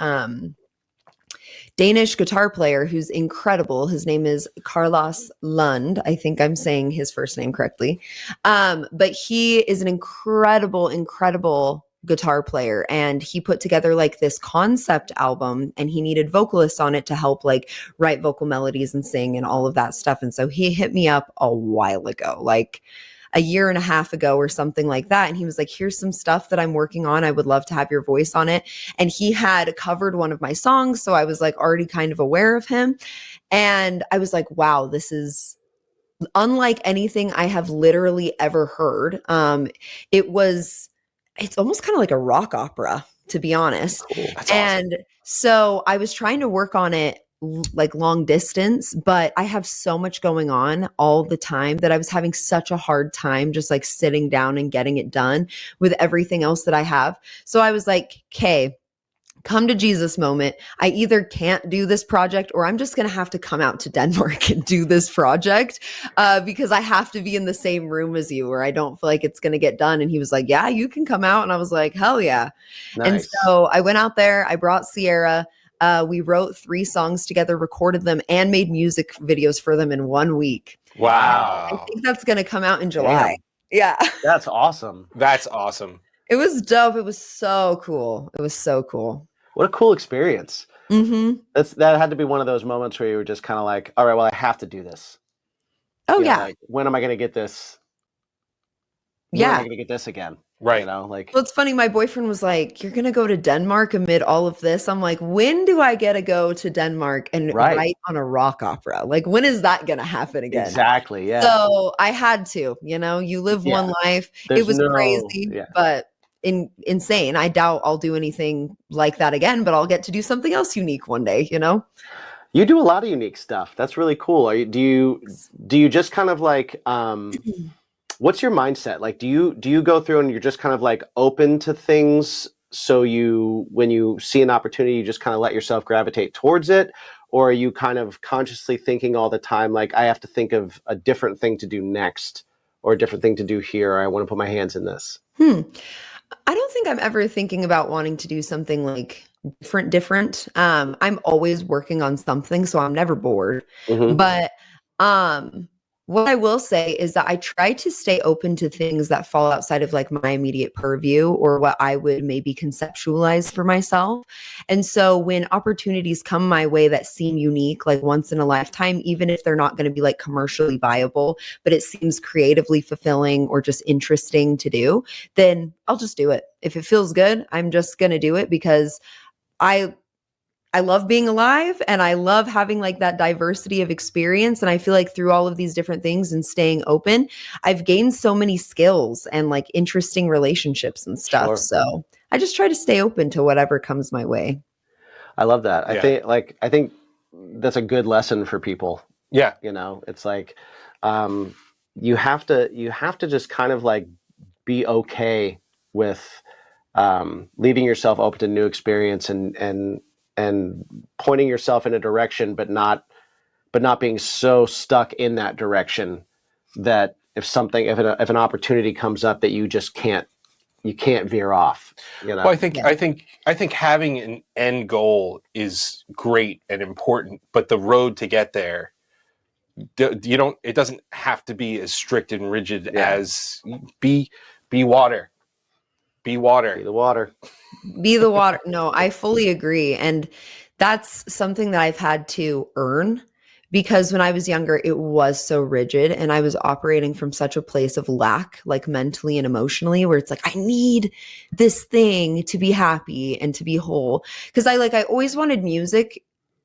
Danish guitar player who's incredible. His name is Carlos Lund. I think I'm saying his first name correctly. But he is an incredible guitar player, and he put together like this concept album, and he needed vocalists on it to help like write vocal melodies and sing and all of that stuff. And so he hit me up a while ago, like a year and a half ago or something like that. And he was like, here's some stuff that I'm working on. I would love to have your voice on it. And he had covered one of my songs. So I was like already kind of aware of him. And I was like, wow, this is unlike anything I have literally ever heard. It's almost kind of like a rock opera, to be honest. Cool. That's And awesome. so I was trying to work on it like long distance, but I have so much going on all the time that I was having such a hard time just like sitting down and getting it done with everything else that I have. So I was like, okay, come to Jesus moment. I either can't do this project, or I'm just going to have to come out to Denmark and do this project because I have to be in the same room as you, or I don't feel like it's going to get done. And he was like, yeah, you can come out. And I was like, hell yeah. Nice. And so I went out there, I brought Cera. We wrote 3 songs together, recorded them, and made music videos for them in 1 week. Wow. I think that's going to come out in July. Yeah. That's awesome. That's awesome. It was dope. It was so cool. It was so cool. What a cool experience. Mm-hmm. That had to be one of those moments where you were just kind of like, all right, well, I have to do this. Oh, Yeah. yeah. Like, when am I going to get this? When am I going to get this again? Right. You know, like. Well, it's funny. My boyfriend was like, you're going to go to Denmark amid all of this. I'm like, when do I get to go to Denmark and write on a rock opera? Like, when is that going to happen again? Exactly. Yeah. So I had to, you live one life. There's it was crazy, but insane. I doubt I'll do anything like that again, but I'll get to do something else unique one day, You do a lot of unique stuff. That's really cool. Do you just kind of like, what's your mindset? Like, do you go through and you're just kind of like open to things so when you see an opportunity, you just kind of let yourself gravitate towards it? Or are you kind of consciously thinking all the time, like, I have to think of a different thing to do next, or a different thing to do here, or I want to put my hands in this? I don't think I'm ever thinking about wanting to do something like different. I'm always working on something, so I'm never bored. Mm-hmm. But what I will say is that I try to stay open to things that fall outside of like my immediate purview or what I would maybe conceptualize for myself. And so when opportunities come my way that seem unique, like once in a lifetime, even if they're not going to be like commercially viable, but it seems creatively fulfilling or just interesting to do, then I'll just do it. If it feels good, I'm just going to do it because I I love being alive and I love having like that diversity of experience. And I feel like through all of these different things and staying open, I've gained so many skills and like interesting relationships and stuff. Sure. So I just try to stay open to whatever comes my way. I love that. Yeah. I think that's a good lesson for people. Yeah. You know, it's like you have to just kind of like be okay with leaving yourself open to new experience and pointing yourself in a direction, but not being so stuck in that direction that if an opportunity comes up that you just can't veer off. You know. Well, I think having an end goal is great and important, but the road to get there, it doesn't have to be as strict and rigid as be water. Be water. Be the water. Be the water. No, I fully agree. And that's something that I've had to earn because when I was younger, it was so rigid and I was operating from such a place of lack, like mentally and emotionally, where it's like, I need this thing to be happy and to be whole. Cause I always wanted music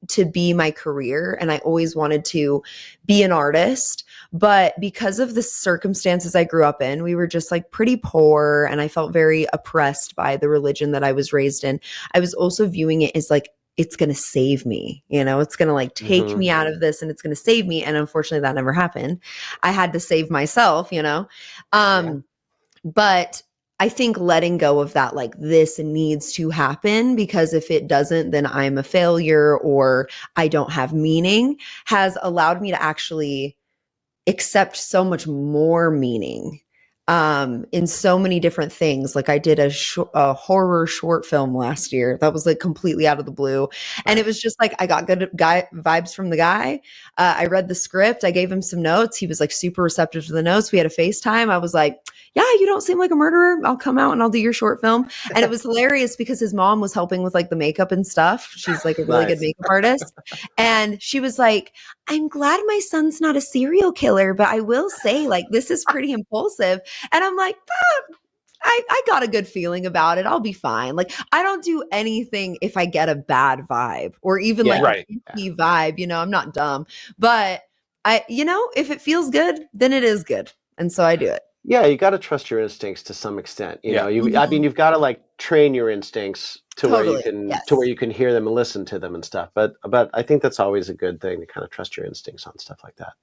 to be my career and I always wanted to be an artist. But because of the circumstances I grew up in, we were just like pretty poor and I felt very oppressed by the religion that I was raised in. I was also viewing it as like, it's going to save me, it's going to like take me out of this and it's going to save me. And unfortunately that never happened. I had to save myself, But I think letting go of that, like this needs to happen because if it doesn't, then I'm a failure or I don't have meaning has allowed me to actually accept so much more meaning in so many different things. Like I did a horror short film last year that was like completely out of the blue. And it was just like, I got good guy vibes from the guy. I read the script. I gave him some notes. He was like super receptive to the notes. We had a FaceTime. I was like, yeah, you don't seem like a murderer. I'll come out and I'll do your short film. And it was hilarious because his mom was helping with like the makeup and stuff. She's like a really good makeup artist. And she was like, I'm glad my son's not a serial killer, but I will say like, this is pretty impulsive. And I'm like, I got a good feeling about it. I'll be fine. Like, I don't do anything if I get a bad vibe or even a icky vibe, I'm not dumb, but if it feels good, then it is good. And so I do it. Yeah, you got to trust your instincts to some extent. I mean, you've got to like train your instincts to where you can hear them and listen to them and stuff. But I think that's always a good thing to kind of trust your instincts on stuff like that.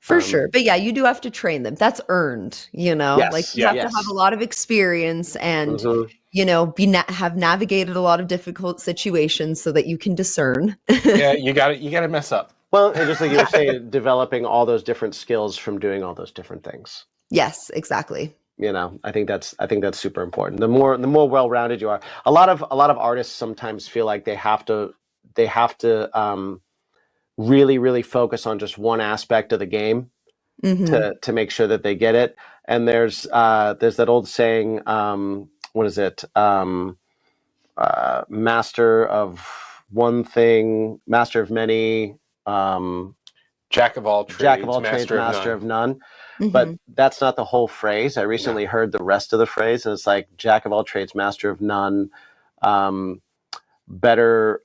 For sure. But yeah, you do have to train them. That's earned, Yes, like you have to have a lot of experience and, have navigated a lot of difficult situations so that you can discern. Yeah, you got to mess up. Well, and just like you were saying, developing all those different skills from doing all those different things. Yes, exactly. I think that's super important. The more well-rounded you are. A lot of artists sometimes feel like they have to really, really focus on just one aspect of the game to make sure that they get it. And there's that old saying, what is it? Master of one thing, master of many, jack of all trades, master of none. But that's not the whole phrase. I recently heard the rest of the phrase, and it's like jack of all trades, master of none. Better.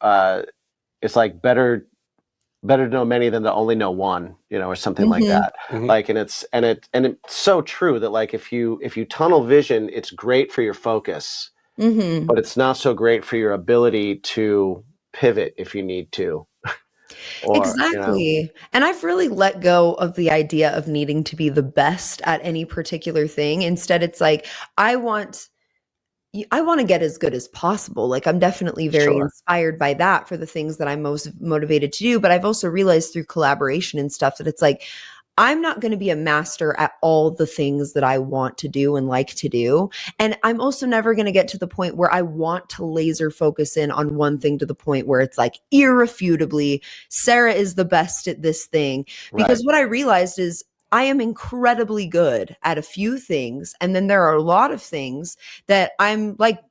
It's like better to know many than to only know one, or something like that. Like, and it's so true that like if you tunnel vision, it's great for your focus, but it's not so great for your ability to pivot if you need to. Exactly. And I've really let go of the idea of needing to be the best at any particular thing. Instead, it's like, I want, I want to get as good as possible. Like I'm definitely very Sure. inspired by that for the things that I'm most motivated to do. But I've also realized through collaboration and stuff that it's like, I'm not going to be a master at all the things that I want to do and like to do. And I'm also never going to get to the point where I want to laser focus in on one thing to the point where it's like irrefutably, Cera is the best at this thing. Because Right. what I realized is I am incredibly good at a few things. And then there are a lot of things that I'm like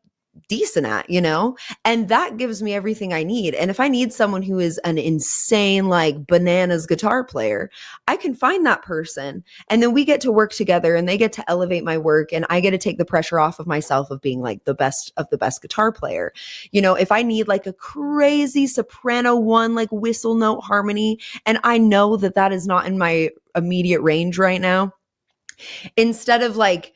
decent at, you know? And that gives me everything I need. And if I need someone who is an insane, like bananas guitar player, I can find that person. And then we get to work together and they get to elevate my work. And I get to take the pressure off of myself of being like the best of the best guitar player. You know, if I need like a crazy soprano one, like whistle note harmony, and I know that that is not in my immediate range right now, instead of like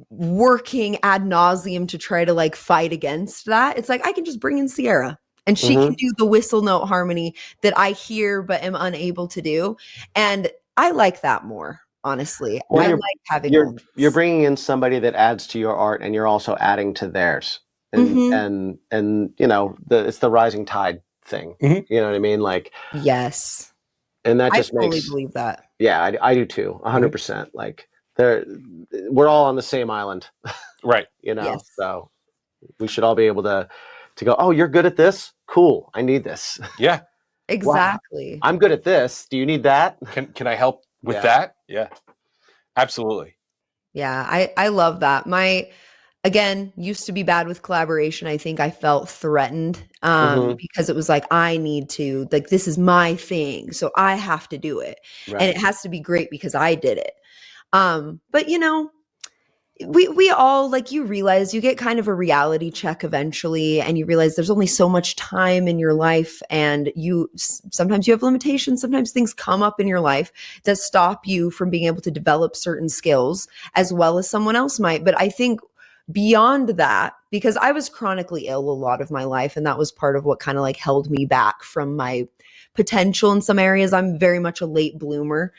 working ad nauseum to try to like fight against that, it's like I can just bring in Sierra and she can do the whistle note harmony that I hear but am unable to do. And I like that more, honestly. Well, I you're like having you're limits. you're bringing in somebody that adds to your art, and you're also adding to theirs. And Mhm. and you know, it's the rising tide thing. Mhm. You know what I mean? Like, Yes. and that I just fully makes, believe that. yeah, I do too, 100%. Like, there, we're all on the same island, Right. you know. Yes. So we should all be able to go, oh, you're good at this, cool, I need this. Yeah. Wow, Exactly. I'm good at this, do you need that? Can I help with Yeah. that? Yeah. Absolutely. Yeah, I love that. My again, used to be bad with collaboration. I think I felt threatened Mhm. because it was like I need to like this is my thing, so I have to do it. And Right. it has to be great because I did it. But you know, we all like you realize you get kind of a reality check eventually and you realize there's only so much time in your life and sometimes you have limitations, sometimes things come up in your life that stop you from being able to develop certain skills as well as someone else might. But I think beyond that, because I was chronically ill a lot of my life and that was part of what kind of like held me back from my potential in some areas. I'm very much a late bloomer.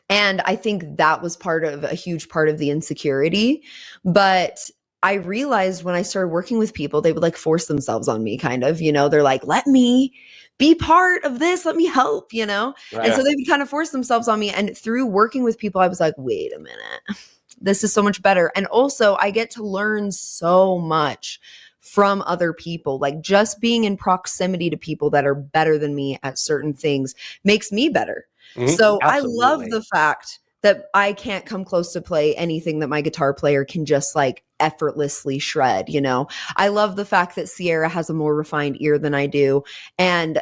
And I think that was part of a huge part of the insecurity. But I realized when I started working with people, they would like force themselves on me, kind of, you know, they're like, let me be part of this, let me help, you know? Right. And so they would kind of force themselves on me. And through working with people, I was like, wait a minute, this is so much better. And also, I get to learn so much from other people. Like just being in proximity to people that are better than me at certain things makes me better. Mhm. So I love Absolutely. the fact that I can't come close to play anything that my guitar player can just like effortlessly shred, you know. I love the fact that Sierra has a more refined ear than I do. And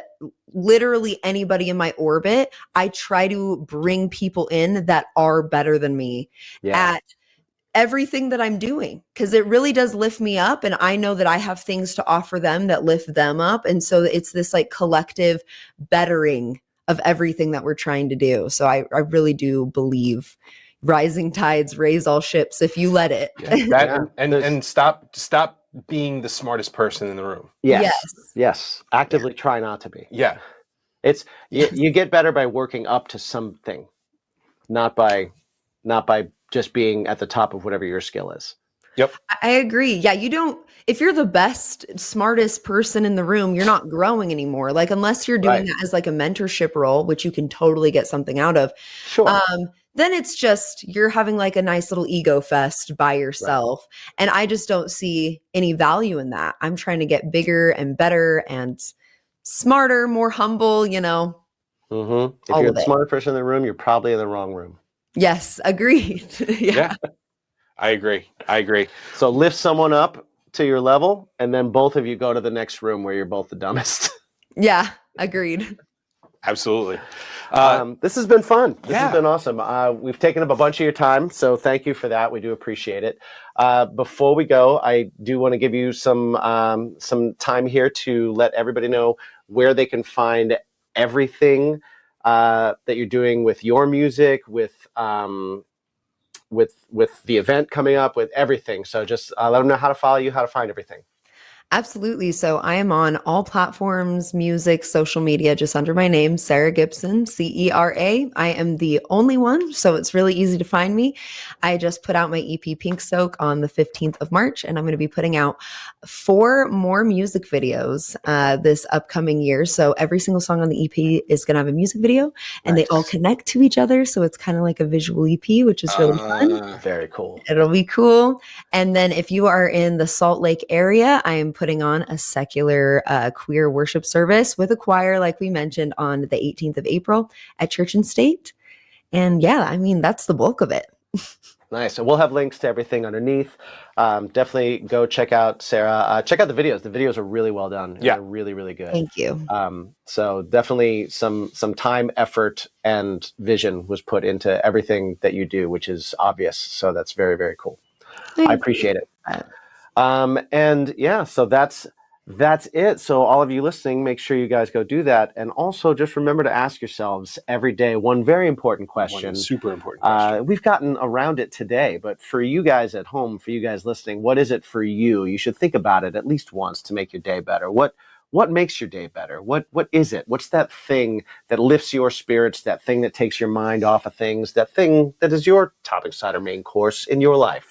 literally anybody in my orbit, I try to bring people in that are better than me Yeah. at everything that I'm doing because it really does lift me up. And I know that I have things to offer them that lift them up. And so it's this like collective bettering of everything that we're trying to do. So I really do believe rising tides raise all ships if you let it. Yeah. That Yeah. and There's- and stop being the smartest person in the room. Yes. Yes. Yes. Actively try not to be. Yeah. It's Yes. you get better by working up to something, not by just being at the top of whatever your skill is. Yep. I agree. Yeah, you don't, if you're the best, smartest person in the room, you're not growing anymore. Like, unless you're doing Right. that as like a mentorship role, which you can totally get something out of, Sure. then it's just you're having like a nice little ego fest by yourself. And I just don't see any value in that. I'm trying to get bigger and better and smarter, more humble, you know, Mm-hmm. If all you're of the it. smartest person in the room, you're probably in the wrong room. Yes, agreed. Yeah. Yeah. I agree. So lift someone up to your level, and then both of you go to the next room where you're both the dumbest. Yeah, agreed. Absolutely. This has been fun. This Yeah. has been awesome. We've taken up a bunch of your time, so thank you for that. We do appreciate it. Before we go, I do want to give you some time here to let everybody know where they can find everything that you're doing with your music, with the event coming up, with everything. So just let them know how to follow you, how to find everything. Absolutely. So I am on all platforms, music, social media, just under my name, Cera Gibson, Cera. I am the only one, so it's really easy to find me. I just put out my EP Pink Soak on the 15th of March, and I'm going to be putting out 4 more music videos this upcoming year. So every single song on the EP is going to have a music video, and they all connect to each other. So it's kind of like a visual EP, which is really fun. Very cool. It'll be cool. And then if you are in the Salt Lake area, I am putting on a secular queer worship service with a choir, like we mentioned, on the 18th of April at Church and State. And yeah, I mean, that's the bulk of it. Nice. So we'll have links to everything underneath. Definitely go check out Cera. Check out the videos. The videos are really well done. Yeah. They're really, really good. Thank you. So definitely some time, effort, and vision was put into everything that you do, which is obvious. So that's very, very cool. I appreciate it. And yeah, so that's it. So all of you listening, make sure you guys go do that. And also just remember to ask yourselves every day one very important question. One super important question. We've gotten around it today, but for you guys at home, for you guys listening, what is it for you? You should think about it at least once to make your day better. What makes your day better? What is it? What's that thing that lifts your spirits, that thing that takes your mind off of things, that thing that is your topic side or main course in your life?